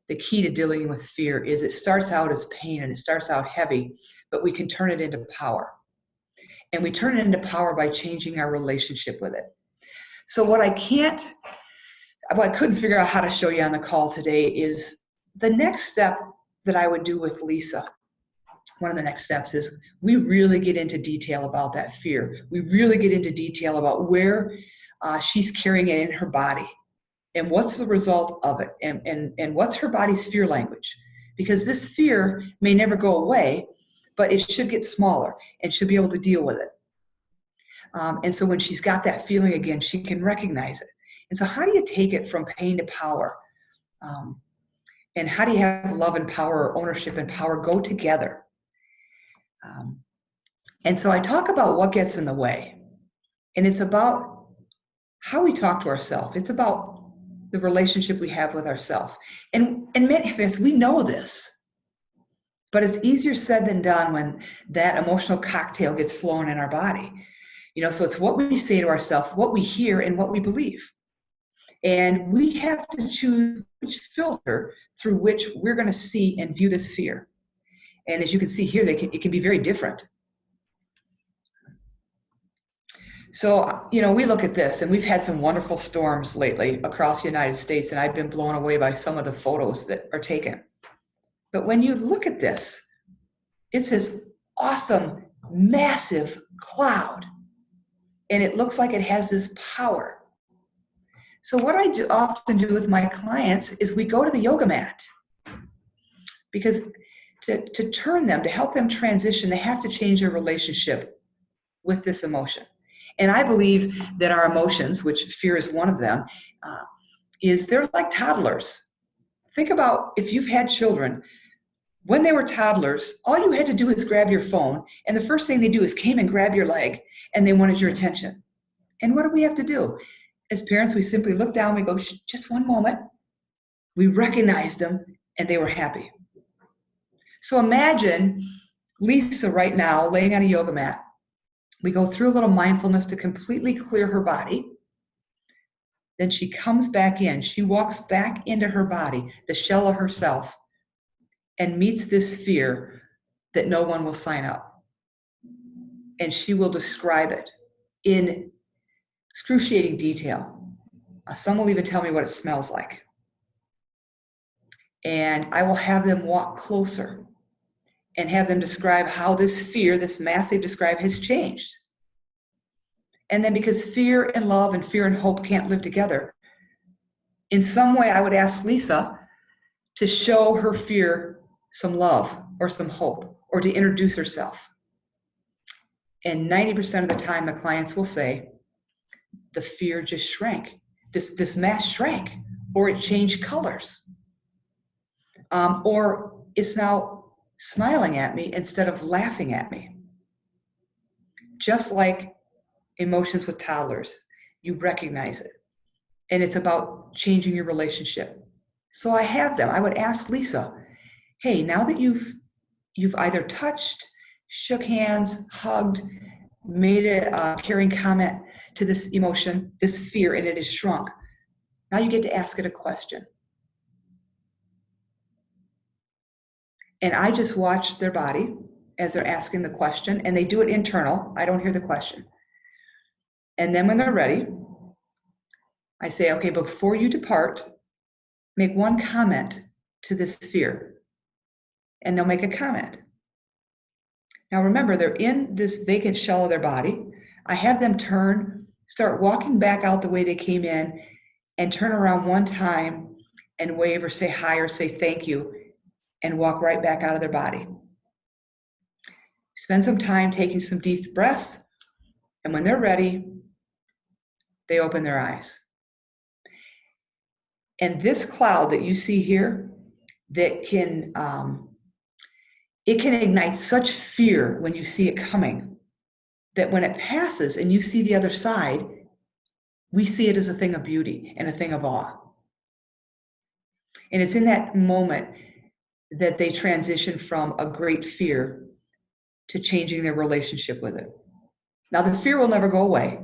the key to dealing with fear is it starts out as pain and it starts out heavy, but we can turn it into power. And we turn it into power by changing our relationship with it. So what I couldn't figure out how to show you on the call today is the next step that I would do with Lisa. One of the next steps is we really get into detail about that fear. We really get into detail about where she's carrying it in her body and what's the result of it and what's her body's fear language. Because this fear may never go away, but it should get smaller and she'll be able to deal with it. And so when she's got that feeling again, she can recognize it. And so how do you take it from pain to power? And how do you have love and power, or ownership and power go together? And so I talk about what gets in the way. And it's about how we talk to ourselves. It's about the relationship we have with ourselves. And many of us, we know this. But it's easier said than done when that emotional cocktail gets flowing in our body. So it's what we say to ourselves, what we hear, and what we believe. And we have to choose which filter through which we're going to see and view this fear. And as you can see here, it can be very different. So, we look at this, and we've had some wonderful storms lately across the United States, and I've been blown away by some of the photos that are taken. But when you look at this, it's this awesome, massive cloud, and it looks like it has this power. So what I often do with my clients is we go to the yoga mat, because to turn them, to help them transition, they have to change their relationship with this emotion. And I believe that our emotions, which fear is one of them, they're like toddlers. Think about if you've had children. When they were toddlers, all you had to do is grab your phone, and the first thing they do is came and grab your leg, and they wanted your attention. And what do we have to do? As parents, we simply look down, we go, just one moment. We recognized them, and they were happy. So imagine Lisa right now laying on a yoga mat. We go through a little mindfulness to completely clear her body. Then she comes back in. She walks back into her body, the shell of herself. and meets this fear that no one will sign up. And she will describe it in excruciating detail. Some will even tell me what it smells like. And I will have them walk closer and have them describe how this fear, this massive describe, has changed. And then because fear and love and fear and hope can't live together, in some way I would ask Lisa to show her fear some love or some hope, or to introduce herself. And 90% of the time the clients will say, the fear just shrank. This mass shrank, or it changed colors. Or it's now smiling at me instead of laughing at me. Just like emotions with toddlers, you recognize it. And it's about changing your relationship. So I have them. I would ask Lisa, hey, now that you've either touched, shook hands, hugged, made a caring comment to this emotion, this fear, and it has shrunk. Now you get to ask it a question. And I just watch their body as they're asking the question, and they do it internal. I don't hear the question. And then when they're ready, I say, okay, before you depart, make one comment to this fear. And they'll make a comment. Now remember, they're in this vacant shell of their body. I have them start walking back out the way they came in, and turn around one time and wave or say hi or say thank you, and walk right back out of their body. Spend some time taking some deep breaths, and when they're ready, they open their eyes. And this cloud that you see here, that can it can ignite such fear when you see it coming, that when it passes and you see the other side, we see it as a thing of beauty and a thing of awe. And it's in that moment that they transition from a great fear to changing their relationship with it. Now, the fear will never go away.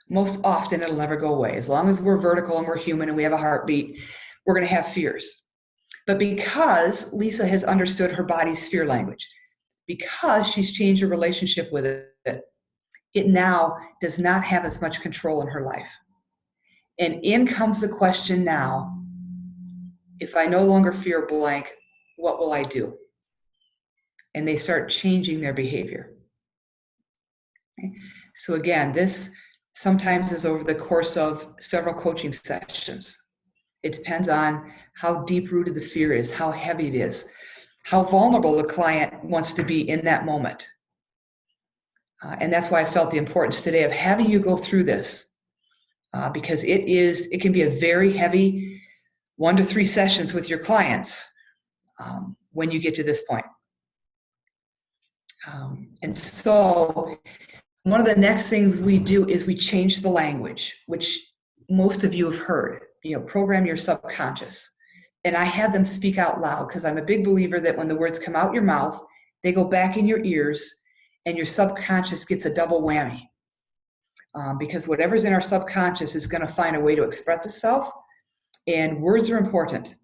Most often, it'll never go away. As long as we're vertical and we're human and we have a heartbeat, we're going to have fears. But because Lisa has understood her body's fear language, because she's changed her relationship with it, it now does not have as much control in her life. And in comes the question now, if I no longer fear blank, what will I do? And they start changing their behavior. Okay? So again, this sometimes is over the course of several coaching sessions. It depends on how deep-rooted the fear is, how heavy it is, how vulnerable the client wants to be in that moment. And that's why I felt the importance today of having you go through this, because it can be a very heavy 1 to 3 sessions with your clients when you get to this point. And so one of the next things we do is we change the language, which most of you have heard, program your subconscious. And I have them speak out loud, because I'm a big believer that when the words come out your mouth, they go back in your ears and your subconscious gets a double whammy. Because whatever's in our subconscious is going to find a way to express itself, and words are important.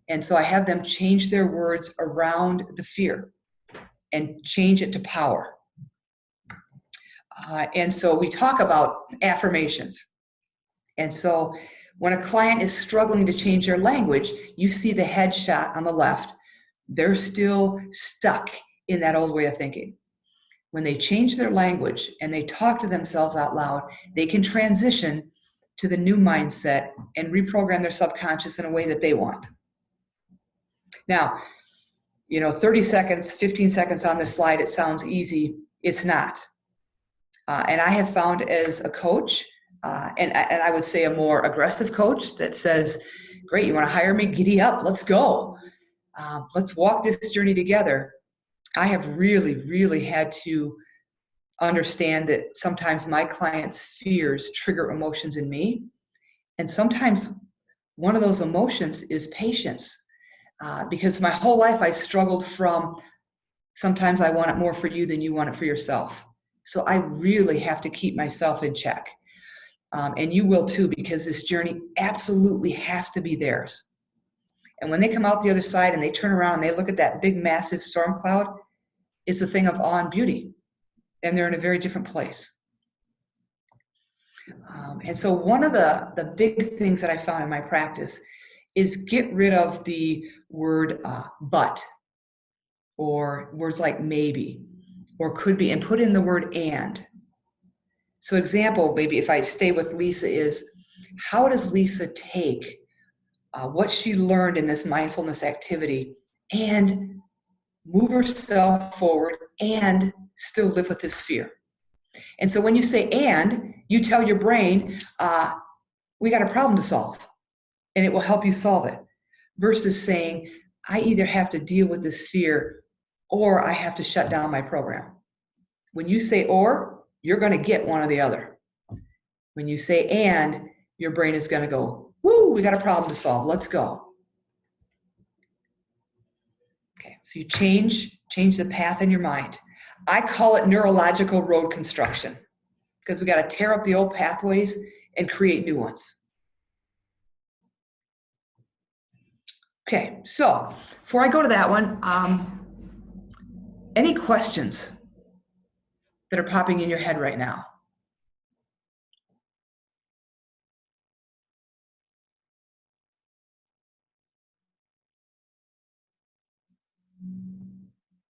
And so I have them change their words around the fear and change it to power. And so we talk about affirmations. And so when a client is struggling to change their language, you see the headshot on the left. They're still stuck in that old way of thinking. When they change their language and they talk to themselves out loud, they can transition to the new mindset and reprogram their subconscious in a way that they want. Now, 30 seconds, 15 seconds on this slide, it sounds easy. It's not. And I have found as a coach, and I would say a more aggressive coach that says, great, you want to hire me? Giddy up, let's go. Let's walk this journey together. I have really, really had to understand that sometimes my clients' fears trigger emotions in me. And sometimes one of those emotions is patience. Because my whole life I struggled from, sometimes I want it more for you than you want it for yourself. So I really have to keep myself in check. And you will too, because this journey absolutely has to be theirs. And when they come out the other side and they turn around and they look at that big, massive storm cloud, it's a thing of awe and beauty. And they're in a very different place. And so one of the big things that I found in my practice is get rid of the word but, or words like maybe, or could be, and put in the word and. So example, maybe if I stay with Lisa, is how does Lisa take what she learned in this mindfulness activity and move herself forward and still live with this fear? And so when you say and, you tell your brain, we got a problem to solve, and it will help you solve it, versus saying, I either have to deal with this fear or I have to shut down my program. When you say or, you're going to get one or the other. When you say and, your brain is going to go, woo, we got a problem to solve. Let's go. Okay, so you change the path in your mind. I call it neurological road construction, because we got to tear up the old pathways and create new ones. Okay, so before I go to that one, any questions that are popping in your head right now?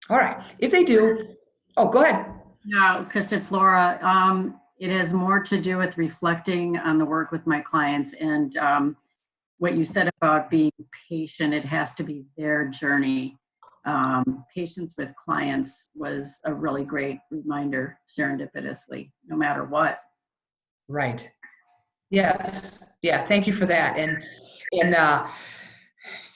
All right, if they do, oh, go ahead. No, Krista, it's Laura. It has more to do with reflecting on the work with my clients, and what you said about being patient. It has to be their journey. Patience with clients was a really great reminder, serendipitously, no matter what. Right. Yes. Yeah. Thank you for that. And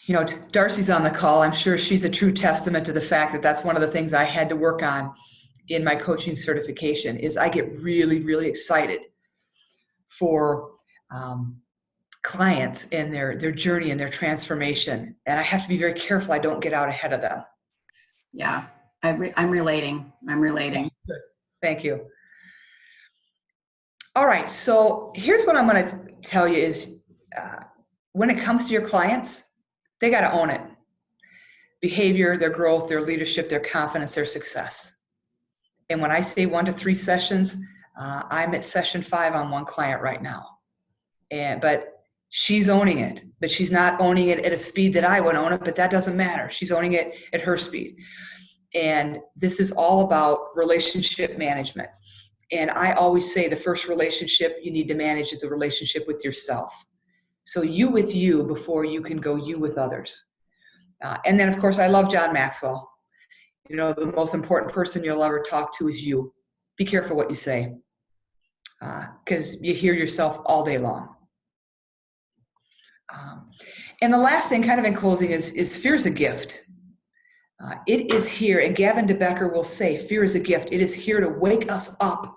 you know, Darcy's on the call. I'm sure she's a true testament to the fact that that's one of the things I had to work on in my coaching certification. Is I get really, really excited for clients and their journey and their transformation, and I have to be very careful I don't get out ahead of them. Yeah, I'm relating. Thank you. All right, so here's what I'm going to tell you is when it comes to your clients, they got to own it. Behavior, their growth, their leadership, their confidence, their success. And when I say 1 to 3 sessions, I'm at session 5 on one client right now. But she's owning it, but she's not owning it at a speed that I would own it, but that doesn't matter. She's owning it at her speed. And this is all about relationship management. And I always say the first relationship you need to manage is a relationship with yourself. So you with you before you can go you with others. And then, of course, I love John Maxwell. You know, the most important person you'll ever talk to is you. Be careful what you say, because you hear yourself all day long. And the last thing, kind of in closing, is fear is a gift. It is here, and Gavin DeBecker will say, fear is a gift. It is here to wake us up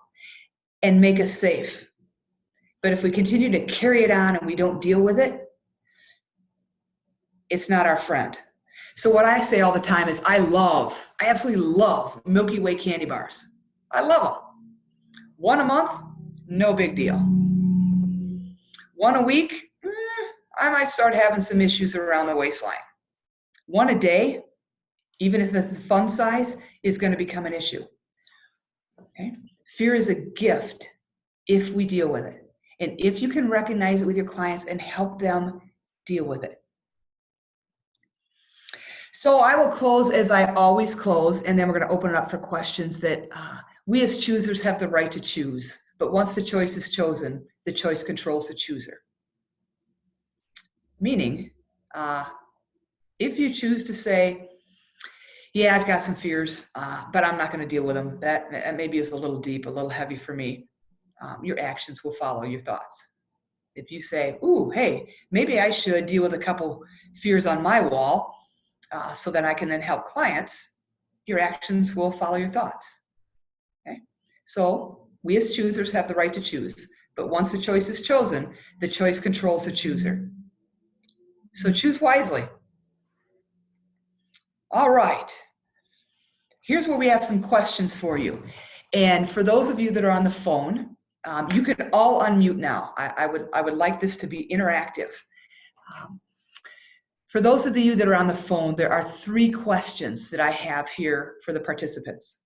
and make us safe. But if we continue to carry it on and we don't deal with it, it's not our friend. So what I say all the time is I absolutely love Milky Way candy bars. I love them. 1 a month, no big deal. 1 a week, I might start having some issues around the waistline. 1 a day, even if it's fun size, is going to become an issue. Okay? Fear is a gift if we deal with it. And if you can recognize it with your clients and help them deal with it. So I will close as I always close, and then we're going to open it up for questions that we as choosers have the right to choose. But once the choice is chosen, the choice controls the chooser. Meaning, if you choose to say, yeah, I've got some fears, but I'm not going to deal with them. That maybe is a little deep, a little heavy for me. Your actions will follow your thoughts. If you say, ooh, hey, maybe I should deal with a couple fears on my wall so that I can then help clients, your actions will follow your thoughts. Okay? So we as choosers have the right to choose. But once the choice is chosen, the choice controls the chooser. So choose wisely. All right. Here's where we have some questions for you. And for those of you that are on the phone, you can all unmute now. I would like this to be interactive. For those of you that are on the phone, there are 3 questions that I have here for the participants.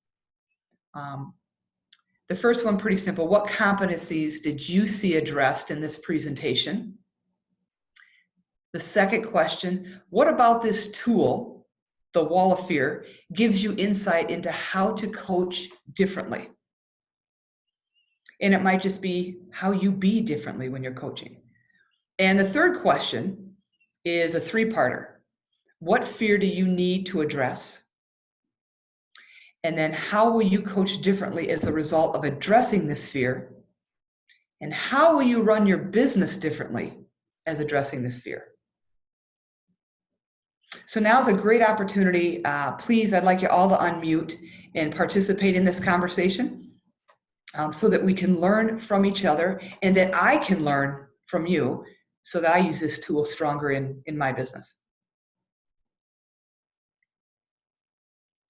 The first one, pretty simple. What competencies did you see addressed in this presentation? The second question, what about this tool, the Wall of Fear, gives you insight into how to coach differently? And it might just be how you be differently when you're coaching. And the third question is a 3-parter. What fear do you need to address? And then how will you coach differently as a result of addressing this fear? And how will you run your business differently as addressing this fear? So now's a great opportunity. Please, I'd like you all to unmute and participate in this conversation so that we can learn from each other and that I can learn from you so that I use this tool stronger in my business.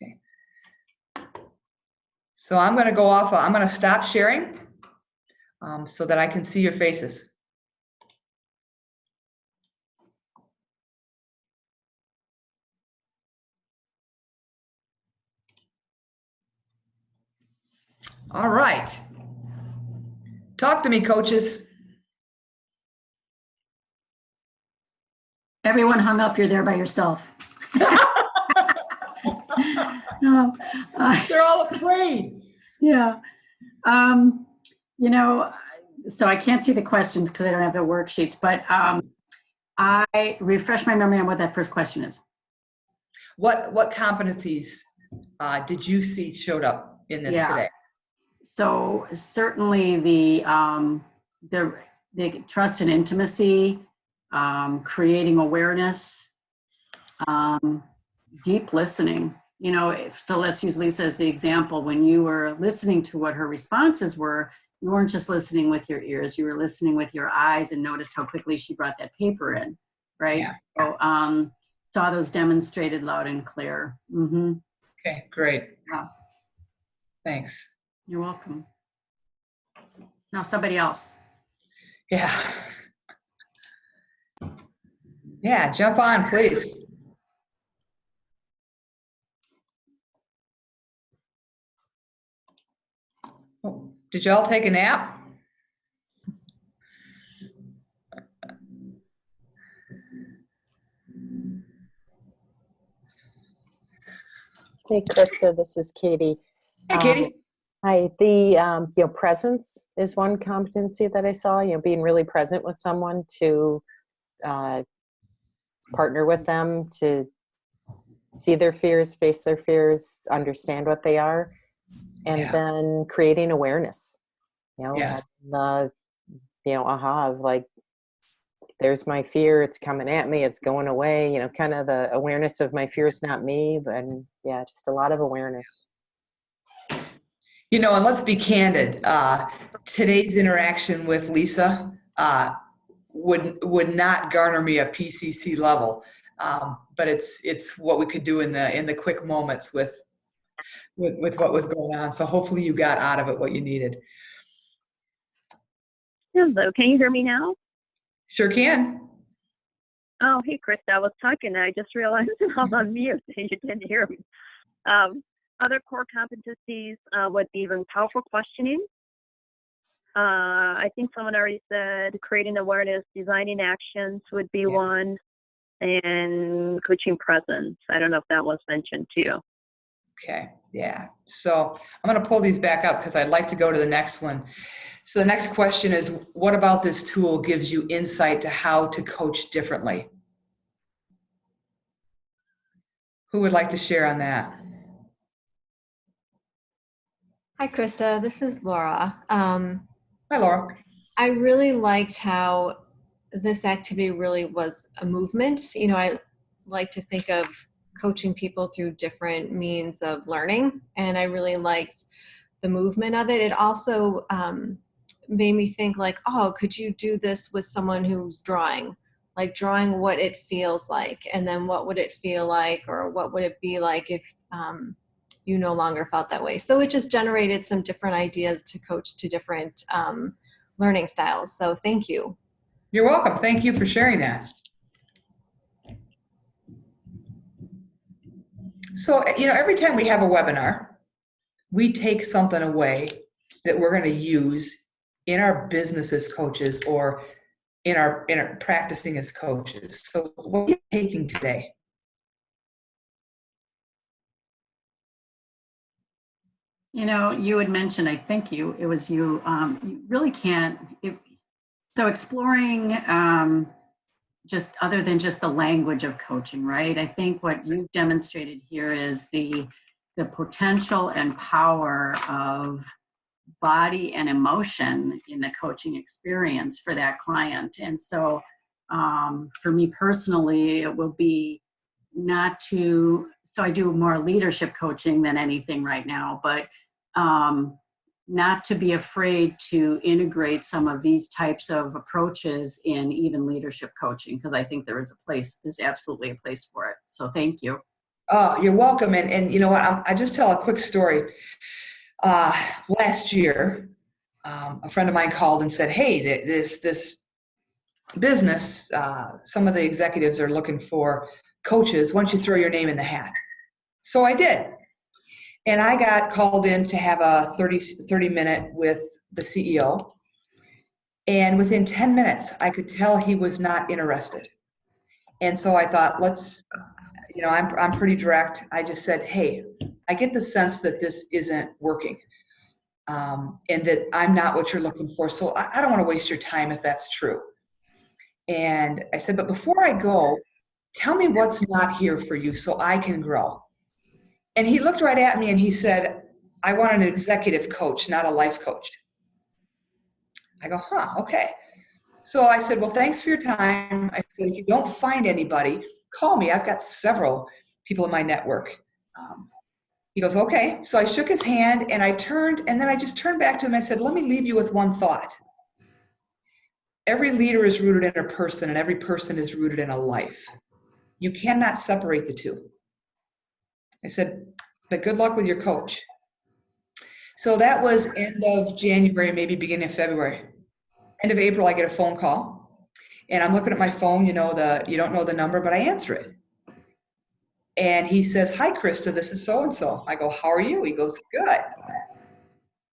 Okay. So I'm going to go off. I'm going to stop sharing so that I can see your faces. All right. Talk to me, coaches. Everyone hung up. You're there by yourself. No, They're all afraid. yeah. You know, so I can't see the questions because I don't have the worksheets, but I refresh my memory on what that first question is. What competencies did you see showed up in this today? So certainly the trust and intimacy, creating awareness, deep listening. You know, so let's use Lisa as the example. When you were listening to what her responses were, you weren't just listening with your ears, you were listening with your eyes and noticed how quickly she brought that paper in, right? Yeah. So saw those demonstrated loud and clear. Mm-hmm. Okay, great. Yeah. Thanks. You're welcome. Now somebody else. Yeah. Yeah, jump on, please. Oh, did y'all take a nap? Hey, Krista, this is Katie. Hey, Katie. Hi. The presence is one competency that I saw. Being really present with someone to partner with them, to see their fears, face their fears, understand what they are, and then creating awareness. Of like, there's my fear, it's coming at me, it's going away, kind of the awareness of my fear is not me, and just a lot of awareness. And let's be candid, today's interaction with Lisa would not garner me a PCC level, but it's what we could do in the quick moments with what was going on. So hopefully you got out of it what you needed. Hello, can you hear me now? Sure can. Oh, hey, Krista, I was talking and I just realized I was on mute and you didn't hear me. Other core competencies would be even powerful questioning. I think someone already said creating awareness, designing actions would be one, and coaching presence. I don't know if that was mentioned too. Okay, yeah. So I'm going to pull these back up because I'd like to go to the next one. So the next question is, what about this tool gives you insight to how to coach differently? Who would like to share on that? Hi, Krista. This is Laura. Hi, Laura. I really liked how this activity really was a movement. I like to think of coaching people through different means of learning, and I really liked the movement of it. It also made me think like, oh, could you do this with someone who's drawing? Like drawing what it feels like, and then what would it feel like, or what would it be like if you no longer felt that way. So it just generated some different ideas to coach to different learning styles. So thank you. You're welcome. Thank you for sharing that. So, every time we have a webinar, we take something away that we're going to use in our business as coaches or in our practicing as coaches. So what are you taking today? You had mentioned, I think you really can't, so exploring just other than just the language of coaching, right? I think what you've demonstrated here is the potential and power of body and emotion in the coaching experience for that client. And so for me personally, it will be so I do more leadership coaching than anything right now, but not to be afraid to integrate some of these types of approaches in even leadership coaching, because I think there's absolutely a place for it. So thank you. Oh, you're welcome. And you know what, I just tell a quick story. Last year, a friend of mine called and said, hey, this business, some of the executives are looking for coaches. Why don't you throw your name in the hat? So I did. And I got called in to have a 30-minute with the CEO. And within 10 minutes, I could tell he was not interested. And so I thought, I'm pretty direct. I just said, hey, I get the sense that this isn't working and that I'm not what you're looking for. So I don't want to waste your time if that's true. And I said, but before I go, tell me what's not here for you so I can grow. And he looked right at me and he said, I want an executive coach, not a life coach. I go, okay. So I said, well, thanks for your time. I said, if you don't find anybody, call me. I've got several people in my network. He goes, okay. So I shook his hand and I just turned back to him and I said, let me leave you with one thought. Every leader is rooted in a person and every person is rooted in a life. You cannot separate the two. I said, but good luck with your coach. So that was end of January, maybe beginning of February. End of April, I get a phone call and I'm looking at my phone, you don't know the number, but I answer it. And he says, hi, Krista, this is so-and-so. I go, how are you? He goes, good.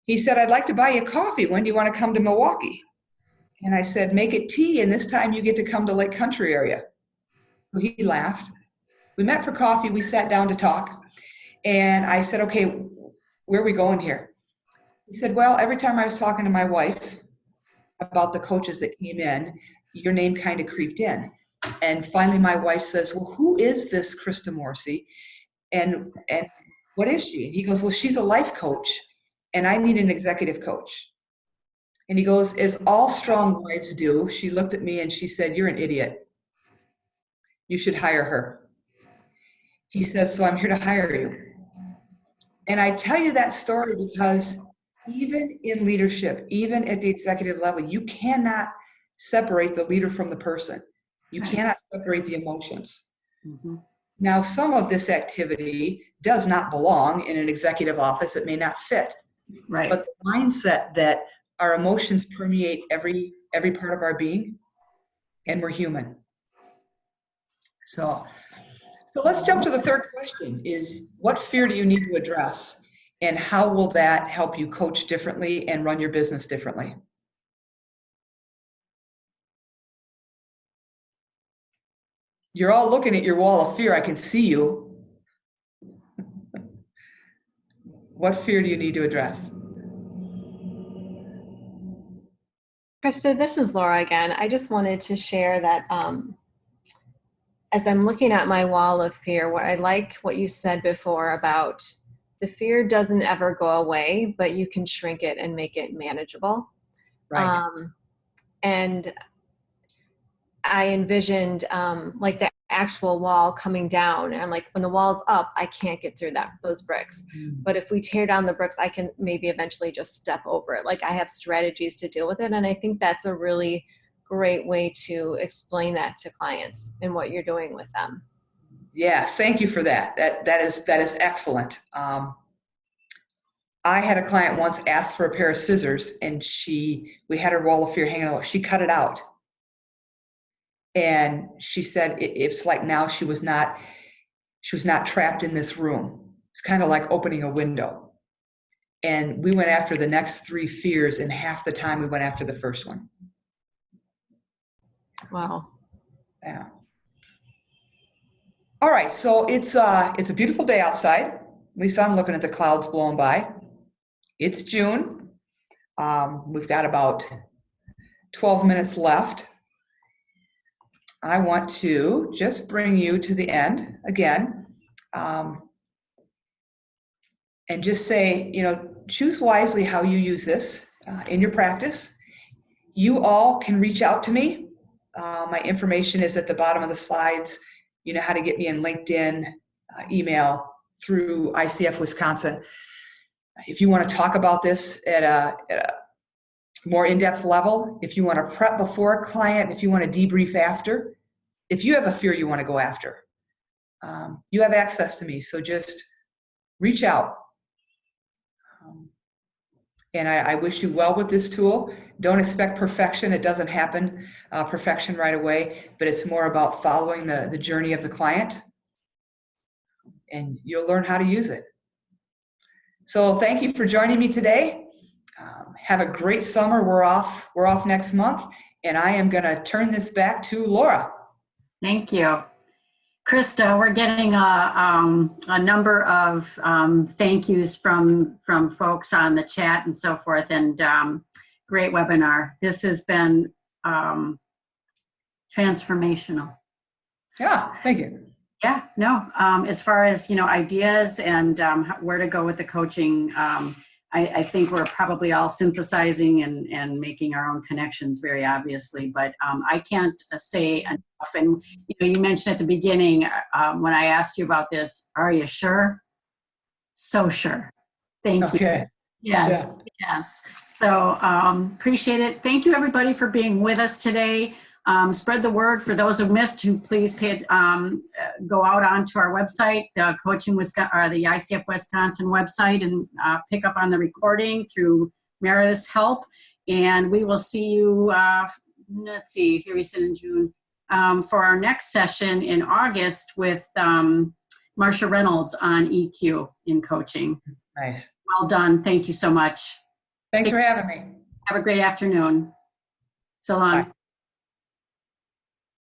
He said, I'd like to buy you coffee. When do you want to come to Milwaukee? And I said, make it tea, and this time you get to come to Lake Country area. So he laughed. We met for coffee. We sat down to talk. And I said, okay, where are we going here? He said, well, every time I was talking to my wife about the coaches that came in, your name kind of creeped in. And finally, my wife says, well, who is this Krista Morrissey? And what is she? And he goes, well, she's a life coach, and I need an executive coach. And he goes, as all strong wives do, she looked at me and she said, you're an idiot. You should hire her. He says, so I'm here to hire you. And I tell you that story because even in leadership, even at the executive level, you cannot separate the leader from the person. You cannot separate the emotions. Mm-hmm. Now, some of this activity does not belong in an executive office. It may not fit. Right. But the mindset that our emotions permeate every part of our being, and we're human. So let's jump to the third question is, what fear do you need to address? And how will that help you coach differently and run your business differently? You're all looking at your wall of fear. I can see you. What fear do you need to address? Krista, this is Laura again. I just wanted to share that as I'm looking at my wall of fear, what you said before about the fear doesn't ever go away, but you can shrink it and make it manageable. Right. And I envisioned like the actual wall coming down, and I'm like, when the wall's up, I can't get through those bricks. But if we tear down the bricks, I can maybe eventually just step over it. Like, I have strategies to deal with it. And I think that's a really great way to explain that to clients and what you're doing with them. Yes, thank you for that. That is excellent. I had a client once ask for a pair of scissors, and we had her wall of fear hanging out. She cut it out. And she said it's like now she was not she was not trapped in this room. It's kind of like opening a window. And we went after the next 3 fears in half the time we went after the first one. Wow. Yeah. All right, so it's a beautiful day outside. At least I'm looking at the clouds blowing by. It's June. We've got about 12 minutes left. I want to just bring you to the end again, and just say, choose wisely how you use this in your practice. You all can reach out to me. My information is at the bottom of the slides. You know how to get me in LinkedIn, email, through ICF Wisconsin. If you want to talk about this at a more in-depth level, if you want to prep before a client, if you want to debrief after, if you have a fear you want to go after, you have access to me. So just reach out. And I wish you well with this tool. Don't expect perfection. It doesn't happen perfection right away, but it's more about following the journey of the client, and you'll learn how to use it. So thank you for joining me today. Have a great summer. We're off next month, and I am going to turn this back to Laura. Thank you. Krista, we're getting a number of thank yous from folks on the chat and so forth, and great webinar. This has been transformational. Yeah, thank you. Yeah, no, as far as, ideas and where to go with the coaching, I think we're probably all synthesizing and making our own connections very obviously, but I can't say enough. And you mentioned at the beginning when I asked you about this, are you sure? So sure. Thank you. Okay. Yes, yeah. Yes. So appreciate it. Thank you everybody for being with us today. Spread the word. For those who missed, who please go out onto our website, the the ICF Wisconsin website, and pick up on the recording through Meredith's help. And we will see you, let's see, here we sit in June, for our next session in August with Marsha Reynolds on EQ in coaching. Nice. Well done. Thank you so much. Thanks for having me. Have a great afternoon. So long. Bye.